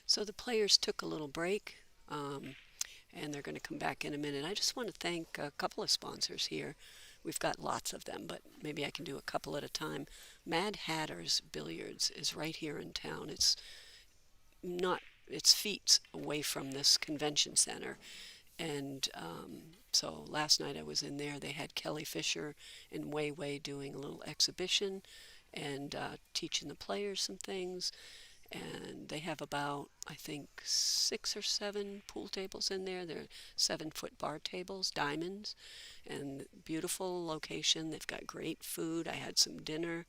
So the players took a little break, and they're going to come back in a minute. I just want to thank a couple of sponsors here. We've got lots of them, but maybe I can do a couple at a time. Mad Hatter's Billiards is right here in town. It's feet away from this convention center. And so last night I was in there. They had Kelly Fisher and Wei Wei doing a little exhibition and teaching the players some things. And they have about, I think, 6 or 7 pool tables in there. They're 7-foot bar tables, diamonds, and beautiful location. They've got great food. I had some dinner,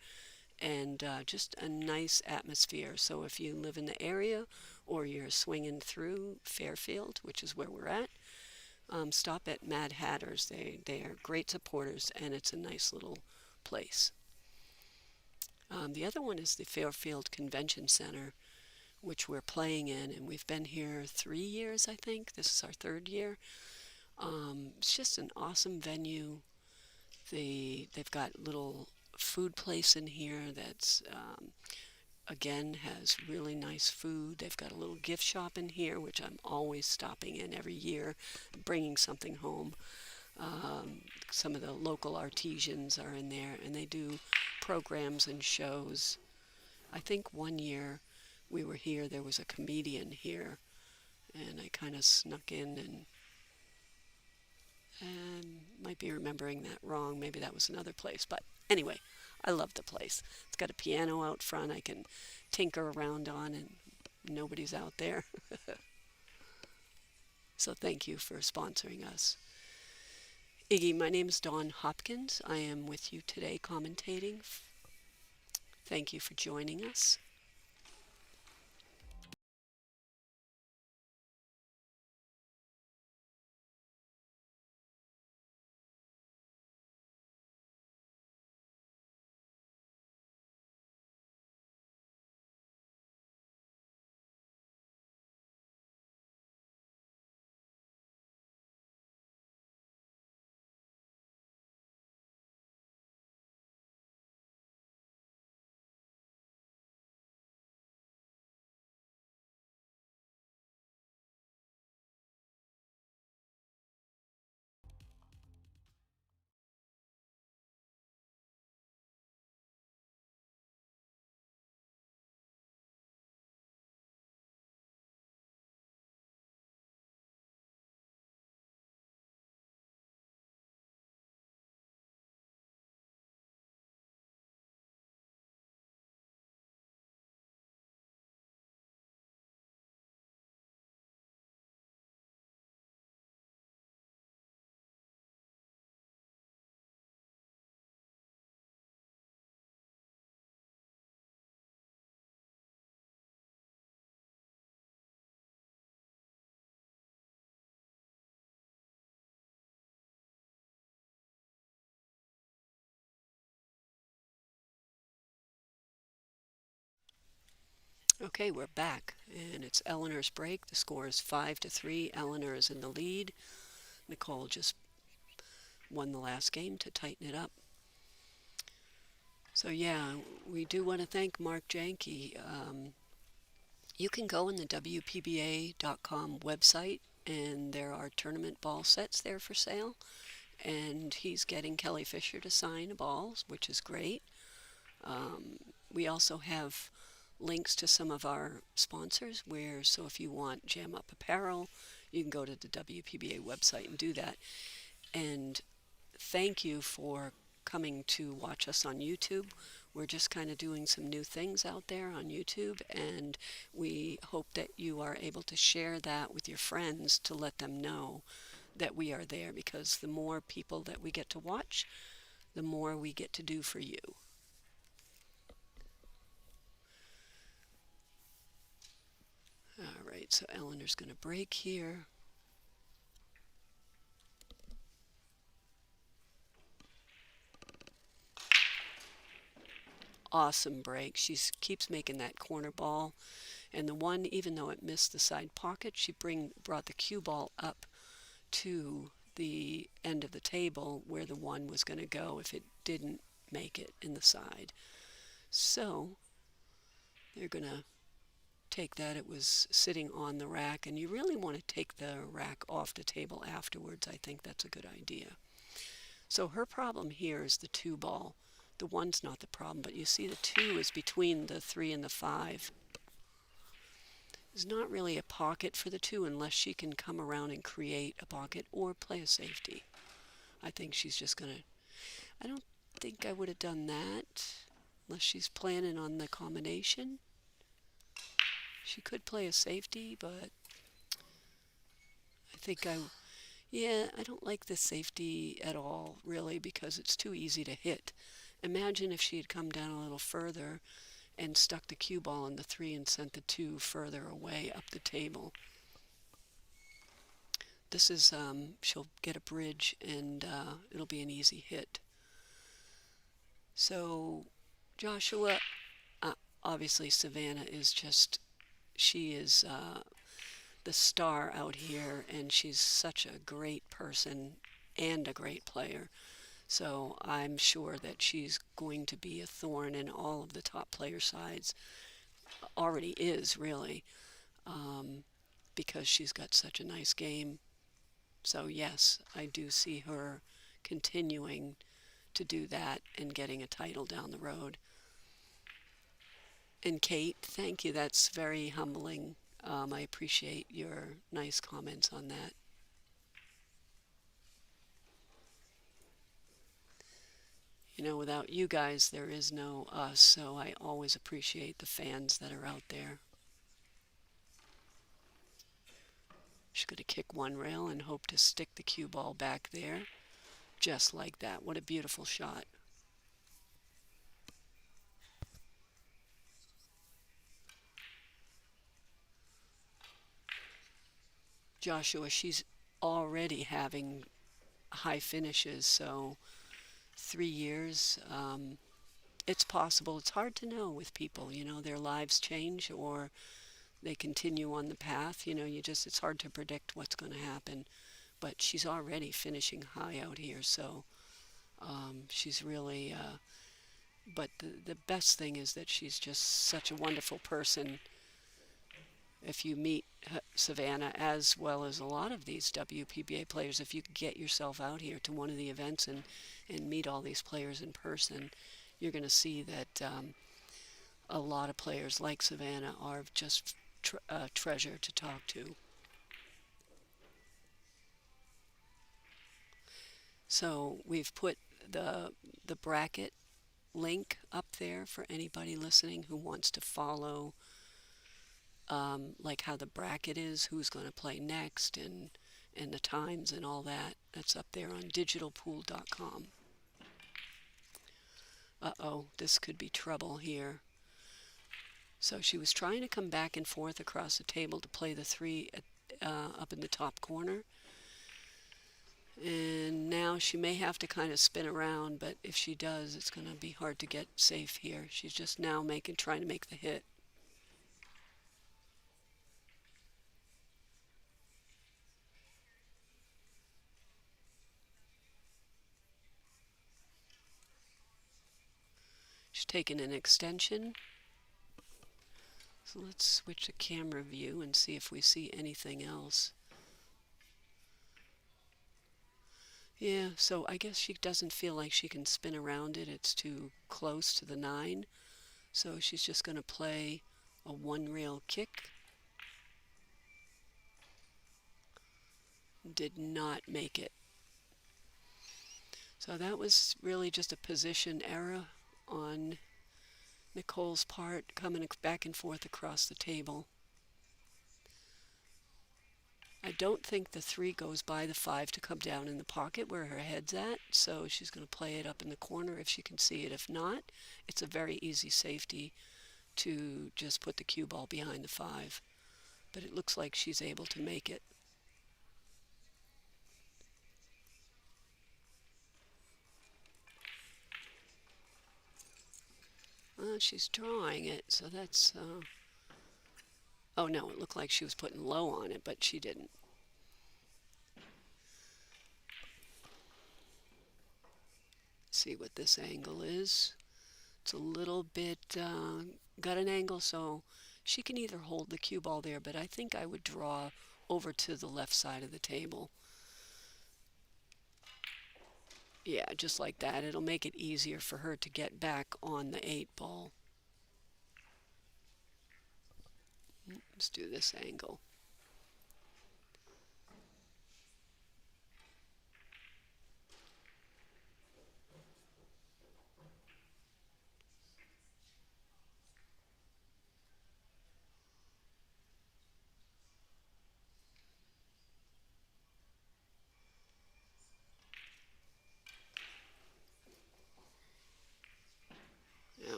and just a nice atmosphere. So if you live in the area or you're swinging through Fairfield, which is where we're at, stop at Mad Hatter's. They are great supporters, and it's a nice little place. The other one is the Fairfield Convention Center, which we're playing in, and we've been here 3 years, I think. This is our third year. It's just an awesome venue. They've got little food place in here that's again has really nice food. They've got a little gift shop in here, which I'm always stopping in every year, bringing something home. Some of the local artisans are in there, and they do programs and shows. I think one year we were here, there was a comedian here, and I kind of snuck in and might be remembering that wrong. Maybe that was another place. But anyway, I love the place. It's got a piano out front I can tinker around on, and nobody's out there. So thank you for sponsoring us. Iggy, my name is Dawn Hopkins. I am with you today commentating. Thank you for joining us. Okay, we're back, and it's Eleanor's break. The score is 5-3. Eleanor is in the lead. NIcole just won the last game to tighten it up. So yeah, we do want to thank Mark Janke. You can go on the WPBA.com website, and there are tournament ball sets there for sale. And he's getting Kelly Fisher to sign balls, which is great. We also have links to some of our sponsors so if you want Jam Up Apparel, you can go to the WPBA website and do that. And thank you for coming to watch us on YouTube. We're just kind of doing some new things out there on YouTube, and we hope that you are able to share that with your friends to let them know that we are there, because the more people that we get to watch, the more we get to do for you. All right, so Eleanor's going to break here. Awesome break. She keeps making that corner ball, and the one, even though it missed the side pocket, she brought the cue ball up to the end of the table where the one was going to go if it didn't make it in the side. So they're going to take that. It was sitting on the rack, and you really want to take the rack off the table afterwards. I think that's a good idea. So her problem here is the 2 ball. The 1's not the problem, but you see the 2 is between the 3 and the 5. There's not really a pocket for the 2 unless she can come around and create a pocket or play a safety. I think she's just going to... I don't think I would have done that unless she's planning on the combination. She could play a safety, but I think I don't like the safety at all, really, because it's too easy to hit. Imagine if she had come down a little further and stuck the cue ball in the 3 and sent the 2 further away up the table. This is, she'll get a bridge, and it'll be an easy hit. So Joshua, obviously Savannah is just she is the star out here, and she's such a great person and a great player. So I'm sure that she's going to be a thorn in all of the top player sides. Already is, really, because she's got such a nice game. So yes, I do see her continuing to do that and getting a title down the road. And Kate, thank you. That's very humbling. I appreciate your nice comments on that. You know, without you guys, there is no us, so I always appreciate the fans that are out there. She's going to kick one rail and hope to stick the cue ball back there, just like that. What a beautiful shot. Joshua, she's already having high finishes, so 3 years, it's possible. It's hard to know with people, you know, their lives change or they continue on the path. You know, it's hard to predict what's going to happen. But she's already finishing high out here, so she's really, but the best thing is that she's just such a wonderful person. If you meet Savannah, as well as a lot of these WPBA players, if you get yourself out here to one of the events and meet all these players in person, you're going to see that a lot of players like Savannah are just a treasure to talk to. So we've put the bracket link up there for anybody listening who wants to follow, like how the bracket is, who's going to play next, and the times and all that. That's up there on digitalpool.com. Uh-oh, this could be trouble here. So she was trying to come back and forth across the table to play the three up in the top corner. And now she may have to kind of spin around, but if she does, it's going to be hard to get safe here. She's just now trying to make the hit. She's taking an extension. So let's switch the camera view and see if we see anything else. Yeah, so I guess she doesn't feel like she can spin around it. It's too close to the 9. So she's just going to play a one-rail kick. Did not make it. So that was really just a position error on NIcole's part, coming back and forth across the table. I don't think the 3 goes by the 5 to come down in the pocket where her head's at, so she's going to play it up in the corner if she can see it. If not, it's a very easy safety to just put the cue ball behind the 5. But it looks like she's able to make it. She's drawing it, so that's... Oh no, it looked like she was putting low on it, but she didn't. See what this angle is. It's a little bit got an angle, so she can either hold the cue ball there, but I think I would draw over to the left side of the table. Yeah, just like that. It'll make it easier for her to get back on the 8 ball. Let's do this angle.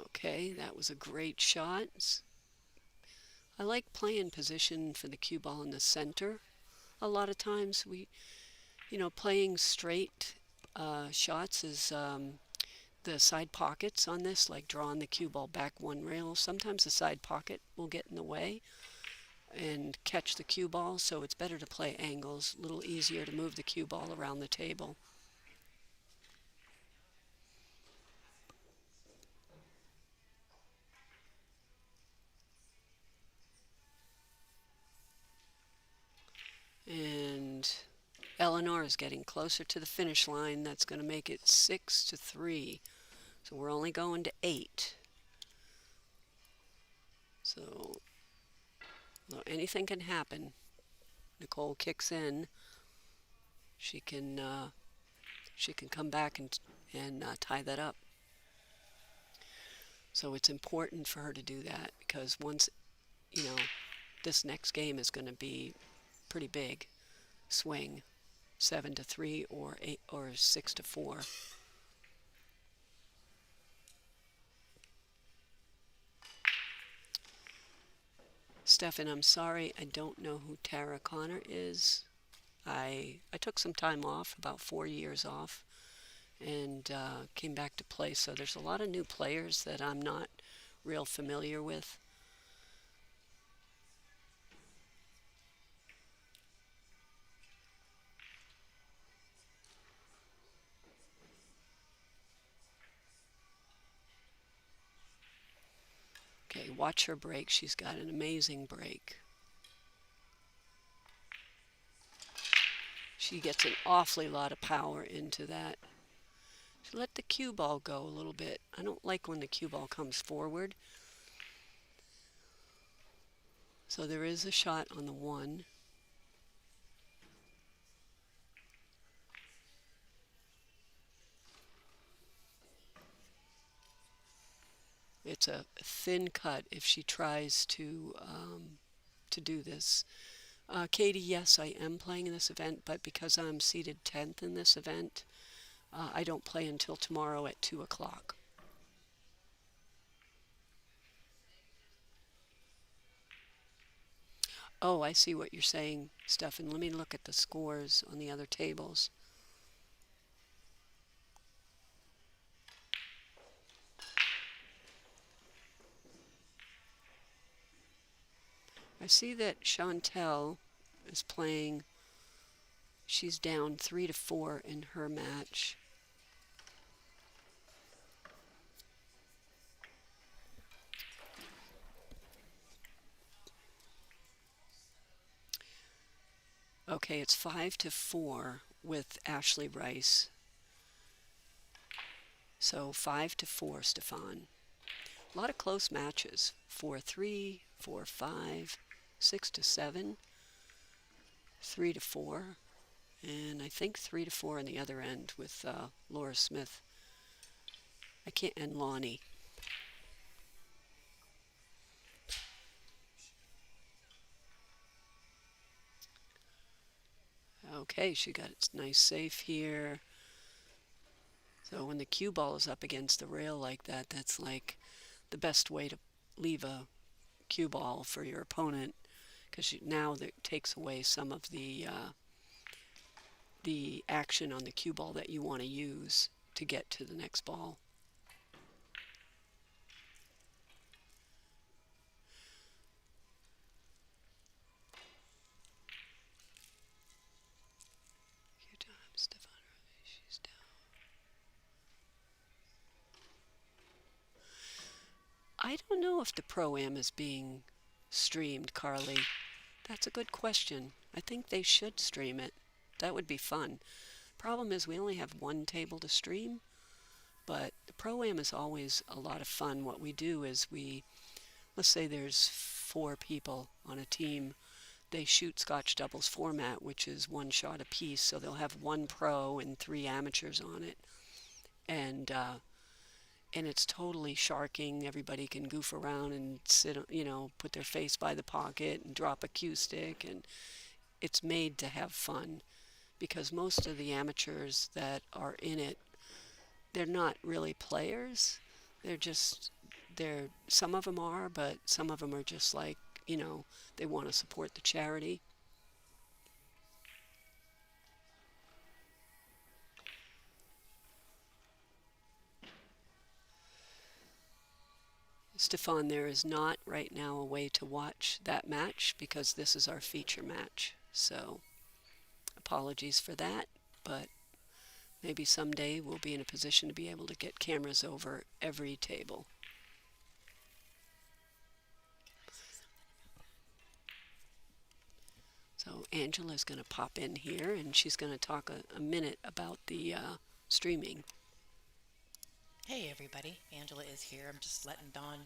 Okay, that was a great shot. I like playing position for the cue ball in the center. A lot of times playing straight shots is the side pockets on this, like drawing the cue ball back one rail. Sometimes the side pocket will get in the way. and catch the cue ball, so it's better to play angles, a little easier to move the cue ball around the table. And Eleanor is getting closer to the finish line. That's going to make it 6-3. So we're only going to 8. So anything can happen. NIcole kicks in. She can come back and tie that up. So it's important for her to do that, because once, this next game is going to be pretty big swing, 7-3 or 8 or 6-4. Stefan, I'm sorry, I don't know who Tara Connor is. I took some time off, about 4 years off, and came back to play. So there's a lot of new players that I'm not real familiar with. Okay, watch her break. She's got an amazing break. She gets an awfully lot of power into that. She let the cue ball go a little bit. I don't like when the cue ball comes forward. So there is a shot on the 1. It's a thin cut if she tries to do this. Katie, yes, I am playing in this event, but because I'm seated 10th in this event, I don't play until tomorrow at 2 o'clock. Oh, I see what you're saying, Stefan. Let me look at the scores on the other tables. I see that Chantel is playing. She's down 3-4 in her match. Okay, it's 5-4 with Ashley Rice. So 5-4, Stefan. A lot of close matches. 4-3, 4-5, 6-7, 3-4, and I think 3-4 on the other end with Laura Smith. And Lonnie. Okay, she got a nice safe here. So when the cue ball is up against the rail like that, that's like the best way to leave a cue ball for your opponent, because now that takes away some of the action on the cue ball that you want to use to get to the next ball. She's down. I don't know if the Pro-Am is being streamed, Carly. That's a good question. I think they should stream it. That would be fun. Problem is we only have one table to stream, but the Pro-Am is always a lot of fun. What we do is let's say there's 4 people on a team. They shoot Scotch doubles format, which is 1 shot apiece, so they'll have 1 pro and 3 amateurs on it. And it's totally sharking. Everybody can goof around and sit, put their face by the pocket and drop a cue stick, and it's made to have fun, because most of the amateurs that are in it, they're not really players. Some of them are, but some of them are just like, they want to support the charity. Stefan, there is not right now a way to watch that match because this is our feature match. So apologies for that, but maybe someday we'll be in a position to be able to get cameras over every table. So Angela's going to pop in here and she's going to talk a minute about the streaming. Hey everybody, Angela is here. I'm just letting Dawn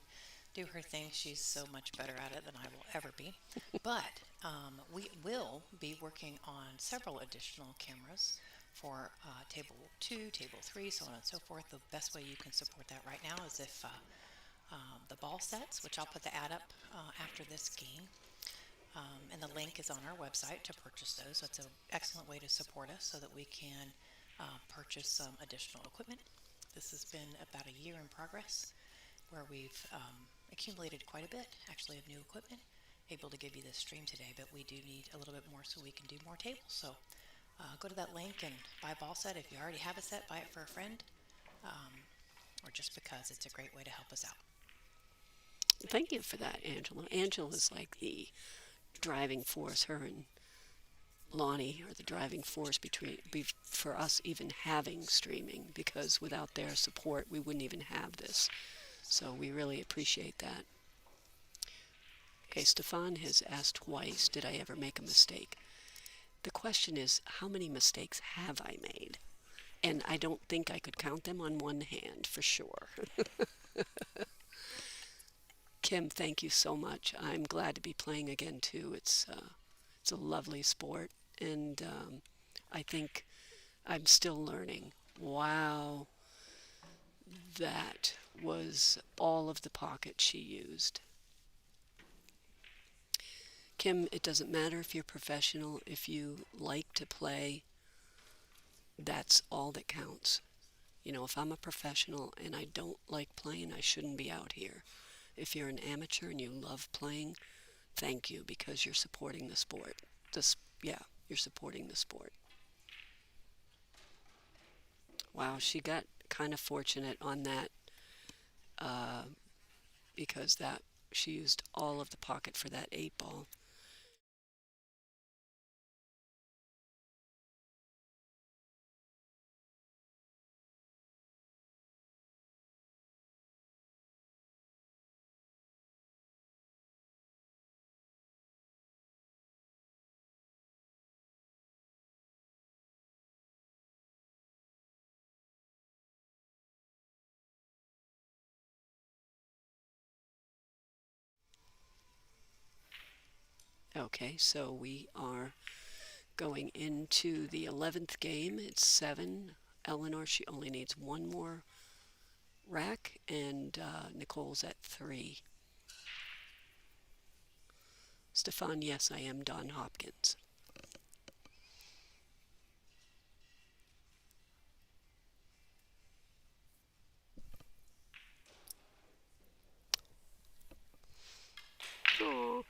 do her thing. She's so much better at it than I will ever be. But we will be working on several additional cameras for table 2, table 3, so on and so forth. The best way you can support that right now is if the ball sets, which I'll put the ad up after this game. And the link is on our website to purchase those. So it's an excellent way to support us so that we can purchase some additional equipment. This has been about a year in progress where we've accumulated quite a bit, actually, of new equipment, able to give you this stream today, but we do need a little bit more so we can do more tables. So go to that link and buy a ball set. If you already have a set, buy it for a friend, or just because it's a great way to help us out. Thank you for that, Angela. Angela's like the driving force. Her and Lonnie are the driving force for us even having streaming, because without their support we wouldn't even have this. So we really appreciate that. Okay, Stefan has asked twice, did I ever make a mistake? The question is, how many mistakes have I made? And I don't think I could count them on one hand, for sure. Kim, thank you so much. I'm glad to be playing again, too. It's a lovely sport, and I think I'm still learning. Wow, that was all of the pocket she used. Kim, it doesn't matter if you're professional. If you like to play, that's all that counts. You know, if I'm a professional and I don't like playing, I shouldn't be out here. If you're an amateur and you love playing, thank you, because you're supporting the sport. You're supporting the sport. Wow, she got kind of fortunate on that because she used all of the pocket for that 8 ball. Okay, so we are going into the 11th game. It's 7. Eleanor, she only needs one more rack, and NIcole's at 3. Stefan, yes, I am Don Hopkins. Aww.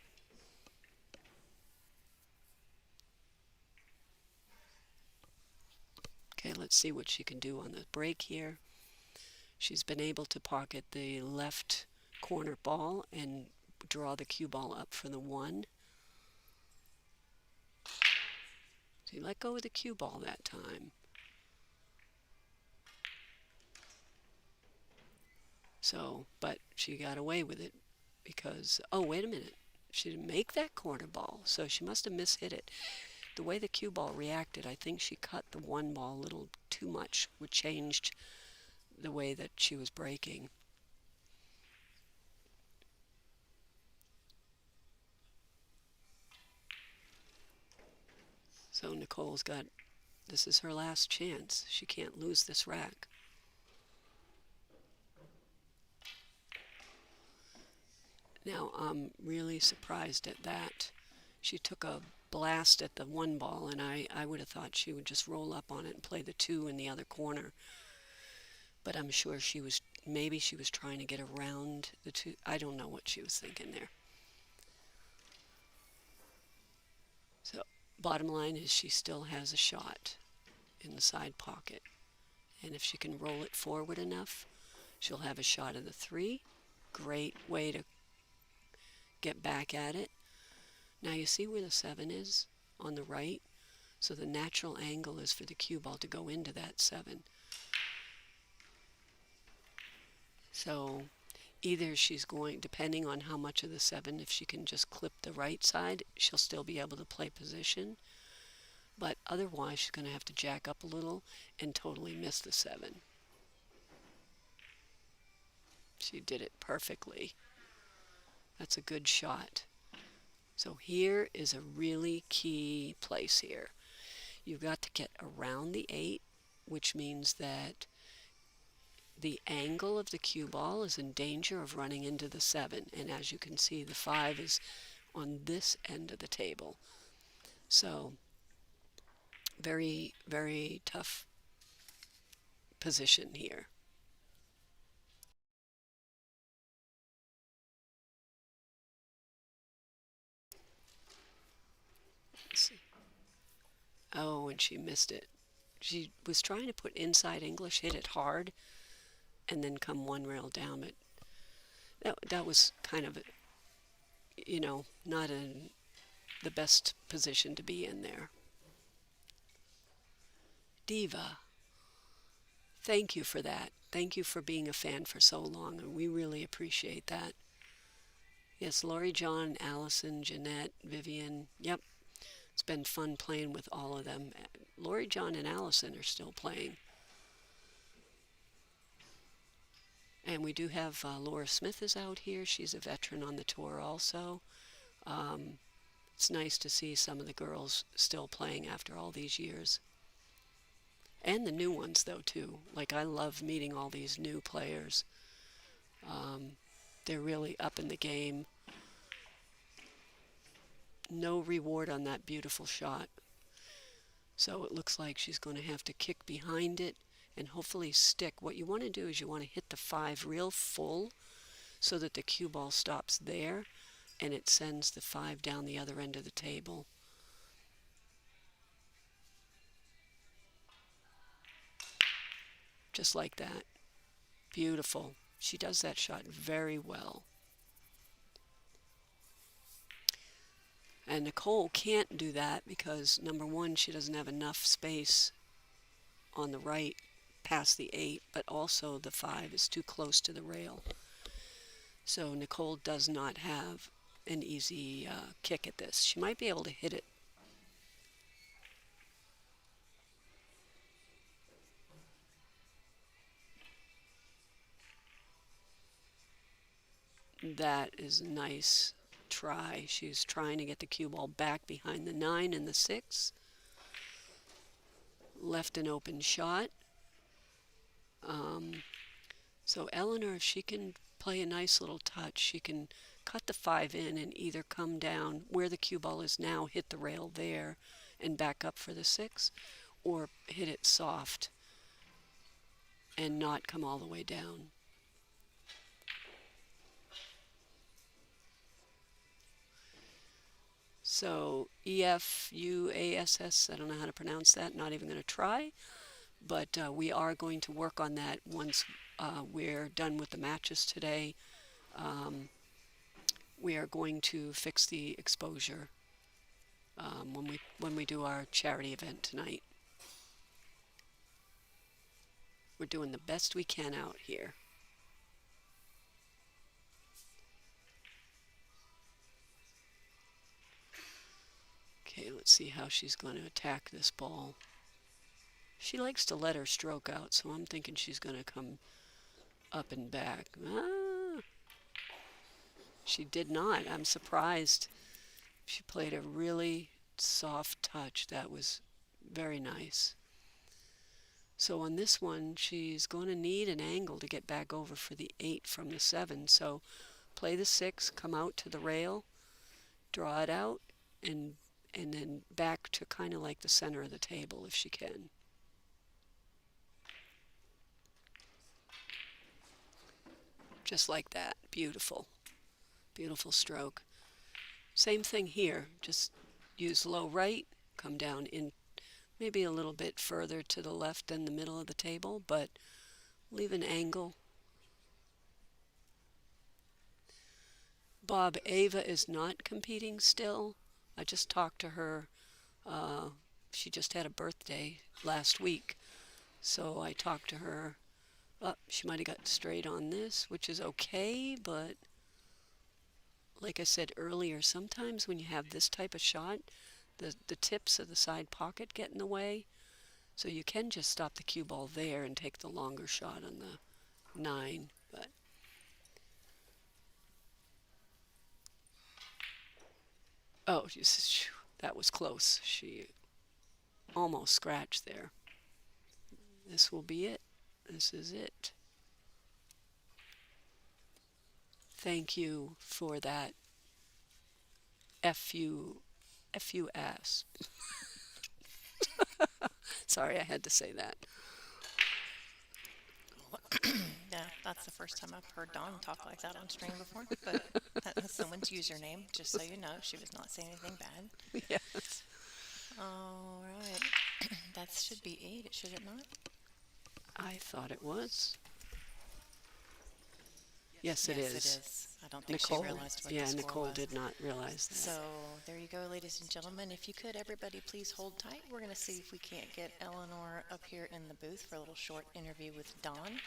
Okay, let's see what she can do on the break here. She's been able to pocket the left corner ball and draw the cue ball up for the 1. So you let go of the cue ball that time. So, but she got away with it because, oh, wait a minute. She didn't make that corner ball, so she must have mishit it. The way the cue ball reacted, I think she cut the 1 ball a little too much, which changed the way that she was breaking. So NIcole's this is her last chance. She can't lose this rack. Now, I'm really surprised at that. She took a blast at the 1 ball, and I would have thought she would just roll up on it and play the 2 in the other corner. But I'm sure maybe she was trying to get around the 2. I don't know what she was thinking there. So, bottom line is she still has a shot in the side pocket. And if she can roll it forward enough, she'll have a shot of the 3. Great way to get back at it. Now you see where the 7 is on the right? So the natural angle is for the cue ball to go into that 7. So either she's going, depending on how much of the 7, if she can just clip the right side, she'll still be able to play position. But otherwise, she's going to have to jack up a little and totally miss the 7. She did it perfectly. That's a good shot. So here is a really key place here. You've got to get around the 8, which means that the angle of the cue ball is in danger of running into the 7. And as you can see, the 5 is on this end of the table. So very, very tough position here. Let's see. Oh, and she missed it. She was trying to put inside English, hit it hard, and then come one rail down. But that was kind of, not in the best position to be in there. Diva, thank you for that. Thank you for being a fan for so long, and we really appreciate that. Yes, Lori, John, Allison, Jeanette, Vivian, yep. It's been fun playing with all of them. Lori, John, and Allison are still playing. And we do have Laura Smith is out here. She's a veteran on the tour also. It's nice to see some of the girls still playing after all these years. And the new ones, though, too. Like, I love meeting all these new players. They're really up in the game. No reward on that beautiful shot. So it looks like she's going to have to kick behind it and hopefully stick. What you want to do is you want to hit the 5 real full so that the cue ball stops there and it sends the 5 down the other end of the table. Just like that. Beautiful. She does that shot very well. And NIcole can't do that because, number one, she doesn't have enough space on the right past the 8, but also the 5 is too close to the rail. So NIcole does not have an easy kick at this. She might be able to hit it. That is a nice try. She's trying to get the cue ball back behind the 9 and the 6. Left an open shot. So Eleanor, if she can play a nice little touch, she can cut the 5 in and either come down where the cue ball is now, hit the rail there, and back up for the 6, or hit it soft and not come all the way down. So EFUASS, I don't know how to pronounce that, not even going to try, but we are going to work on that once we're done with the matches today. We are going to fix the exposure when we do our charity event tonight. We're doing the best we can out here. Okay, let's see how she's going to attack this ball. She likes to let her stroke out, so I'm thinking she's going to come up and back. She did not. I'm surprised. She played a really soft touch. That was very nice. So on this one, she's going to need an angle to get back over for the 8 from the 7. So play the 6, come out to the rail, draw it out, and then back to kind of like the center of the table if she can. Just like that. Beautiful. Beautiful stroke. Same thing here. Just use low right, come down in maybe a little bit further to the left than the middle of the table, but leave an angle. Bob, Ava is not competing still. I just talked to her. Uh, she just had a birthday last week. So I talked to her. She might have got straight on this, which is okay, but like I said earlier, sometimes when you have this type of shot, the tips of the side pocket get in the way. So you can just stop the cue ball there and take the longer shot on the 9. But oh, that was close. She almost scratched there. This will be it. This is it. Thank you for that FU ass. Sorry, I had to say that. Yeah, that's the first time I've heard Dawn talk like that on stream before. But that was someone's username, just so you know. She was not saying anything bad. Yes. All right. That should be 8, should it not? I thought it was. Yes, it Yes, is. it is. I don't think NIcole, she realized what yeah, the score NIcole was. did not realize that. So there you go, ladies and gentlemen. If you could, everybody, please hold tight. We're going to see if we can't get Eleanor up here in the booth for a little short interview with Dawn.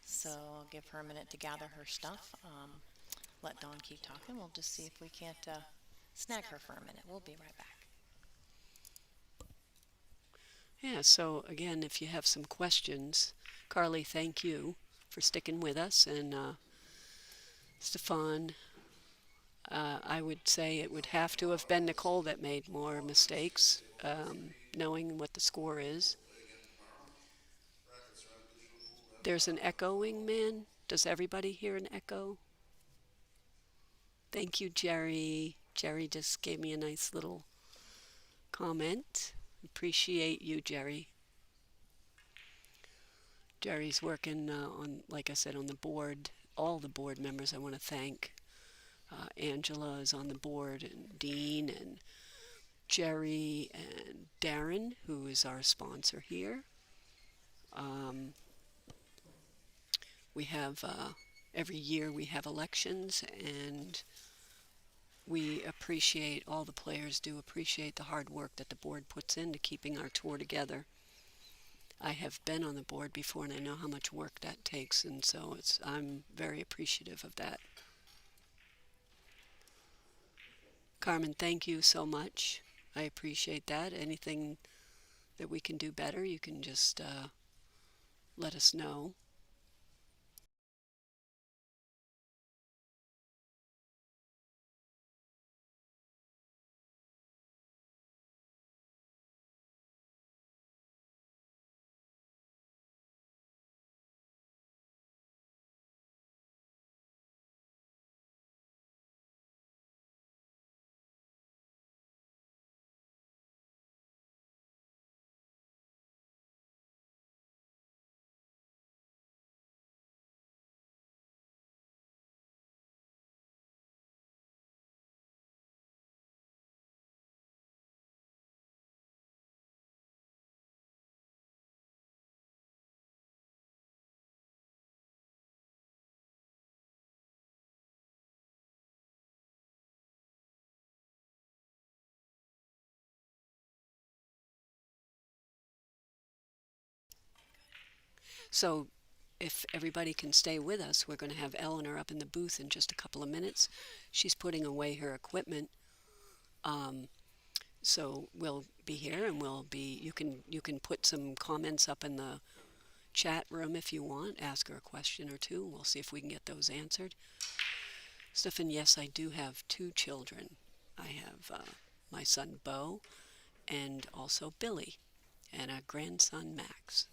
So I'll give her a minute to gather her stuff. Let Dawn keep talking. We'll just see if we can't snag her for a minute. We'll be right back. Yeah, so again, if you have some questions, Carly, thank you for sticking with us. And Stefan, I would say it would have to have been NIcole that made more mistakes, knowing what the score is. There's an echoing, man. Does everybody hear an echo? Thank you, Jerry. Jerry just gave me a nice little comment. Appreciate you, Jerry. Jerry's working on, like I said, on the board. All the board members I want to thank. Angela is on the board, and Dean, and Jerry, and Darren, who is our sponsor here. We have, every year we have elections, and we appreciate, all the players do appreciate the hard work that the board puts into keeping our tour together. I have been on the board before, and I know how much work that takes, and so I'm very appreciative of that. Carmen, thank you so much. I appreciate that. Anything that we can do better, you can just let us know. So if everybody can stay with us, we're going to have Eleanor up in the booth in just a couple of minutes. She's putting away her equipment. So we'll be here, and you can put some comments up in the chat room if you want. Ask her a question or two. We'll see if we can get those answered. Stefan, yes, I do have 2 children. I have my son Bo, and also Billy, and a grandson Max.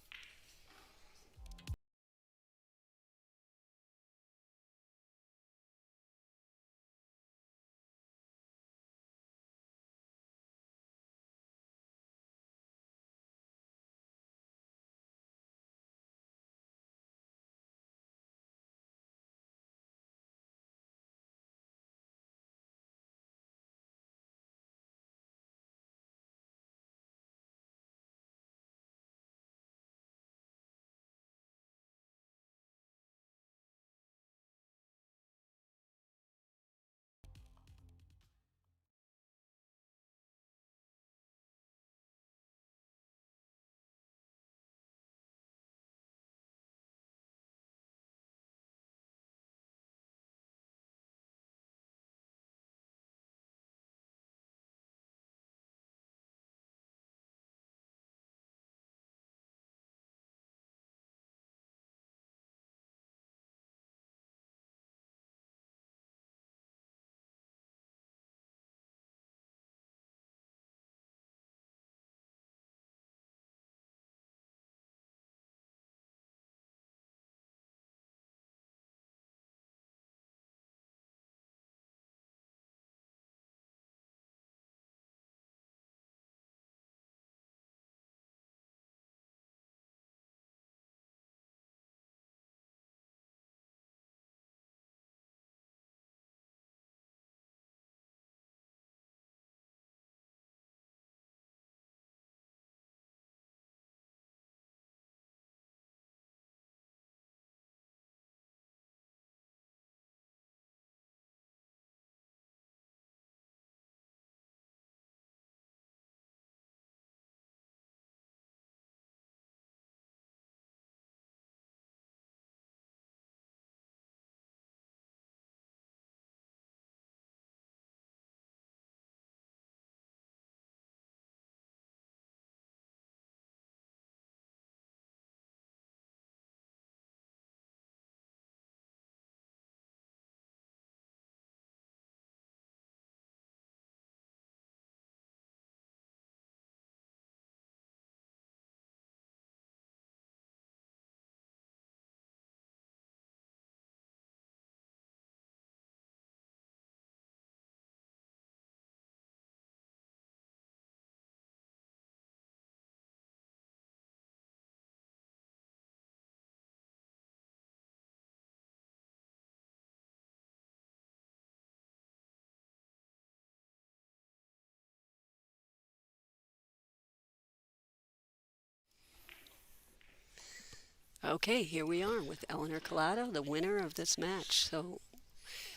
Okay, here we are with Eleanor Callado, the winner of this match. So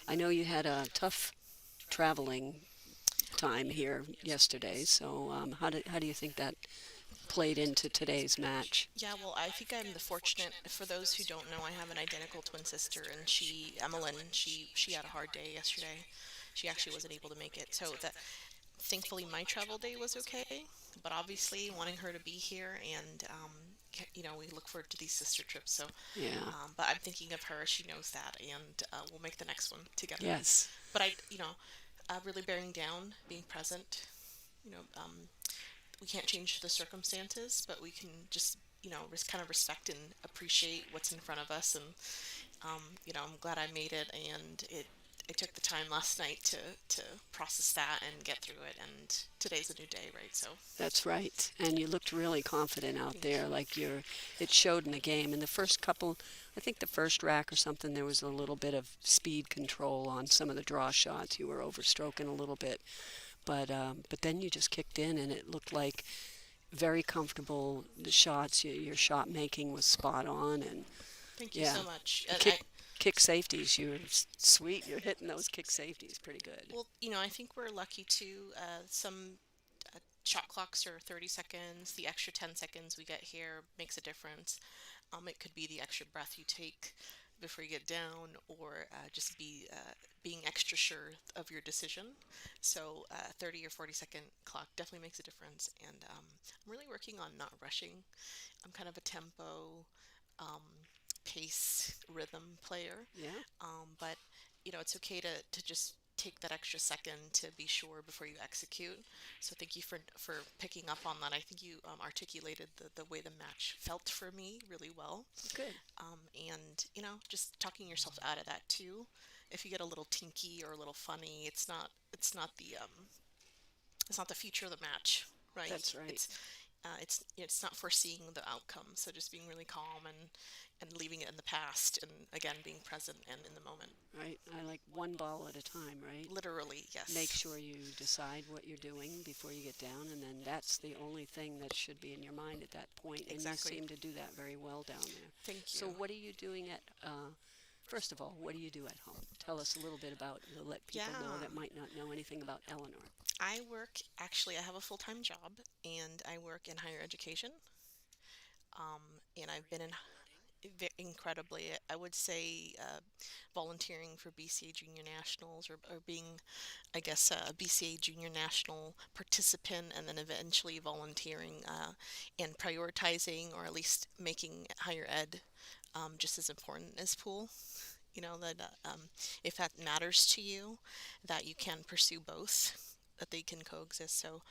I know you had a tough traveling time here yesterday. So how do you think that played into today's match? Yeah, well, I think I'm the fortunate. For those who don't know, I have an identical twin sister, and Emmeline, she had a hard day yesterday. She actually wasn't able to make it. So that thankfully my travel day was okay, but obviously wanting her to be here and we look forward to these sister trips. So, Yeah. but I'm thinking of her. She knows that, and we'll make the next one together. Yes. But really bearing down, being present. You know, um, we can't change the circumstances, but we can just kind of respect and appreciate what's in front of us. And I'm glad I made it, and I took the time last night to process that and get through it. And today's a new day, right? So That's right. And you looked really confident out thank there, you. like it showed in the game. In the first couple, I think the first rack or something, there was a little bit of speed control on some of the draw shots. You were overstroking a little bit, but then you just kicked in, and it looked like very comfortable. The shots, your shot making was spot on, and Thank you yeah, so much. the kick safeties, you're sweet. You're hitting those kick safeties pretty good. Well, I think we're lucky too. Some shot clocks are 30 seconds. The extra 10 seconds we get here makes a difference. It could be the extra breath you take before you get down, or just being extra sure of your decision. So, 30 or 40-second clock definitely makes a difference. And I'm really working on not rushing. I'm kind of a tempo, um, pace, rhythm player. Yeah. But it's okay to just take that extra second to be sure before you execute. So thank you for picking up on that. I think you articulated the way the match felt for me really well. Good. And just talking yourself out of that too. If you get a little tinky or a little funny, it's not the future of the match, right? That's right. It's not foreseeing the outcome. So just being really calm and leaving it in the past, and again being present and in the moment. Right. I like one ball at a time, right? Literally, yes. Make sure you decide what you're doing before you get down, and then that's the only thing that should be in your mind at that point. And Exactly. you seem to do that very well down there. Thank you. So, what are you doing first of all, what do you do at home? Tell us a little bit about, let people know Yeah. that might not know anything about Eleanor. I have a full-time job, and I work in higher education. And I've been in incredibly, I would say, volunteering for BCA Junior Nationals, or being, I guess, a BCA Junior National participant, and then eventually volunteering and prioritizing, or at least making higher ed just as important as pool. That if that matters to you, that you can pursue both, that they can coexist. So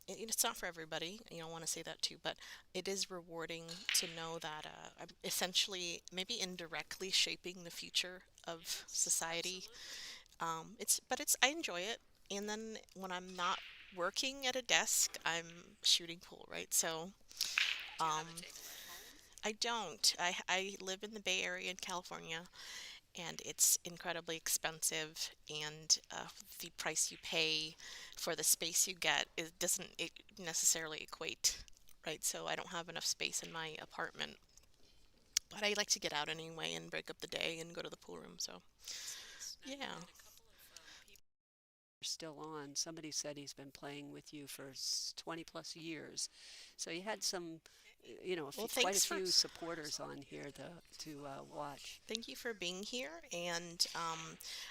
it's not for everybody. I want to say that too, but it is rewarding to know that I'm essentially, maybe indirectly, shaping the future of society. I enjoy it. And then when I'm not working at a desk, I'm shooting pool, right? So um, I don't. I live in the Bay Area in California, and it's incredibly expensive, and the price you pay for the space you get, it doesn't necessarily equate, right? So I don't have enough space in my apartment, but I like to get out anyway and break up the day and go to the pool room. So yeah. Still on. Somebody said he's been playing with you for 20 plus years. So you had some, Well, quite a thanks for few supporters on here to watch. thank you for being here. And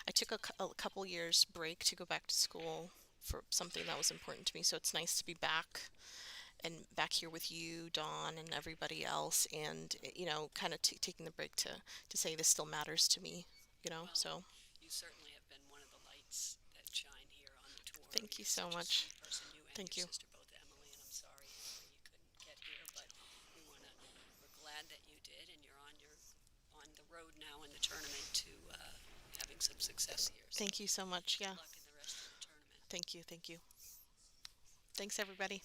I took a couple years break to go back to school for something that was important to me. So it's nice to be back here with you, Dawn, and everybody else, and kind of taking the break to say this still matters to me. So You certainly have been one of the lights that shine here on the tour. thank you You're so such a much. sweet person, you and Thank your you. sister, both Emily, and I'm sorry, Eleanor, you couldn't get here, but we're glad that you did, and you're on the road now in the tournament to having some success here. So Thank you so much. good Yeah. luck in the rest of the tournament. Thank you. Thank you. Thanks, everybody.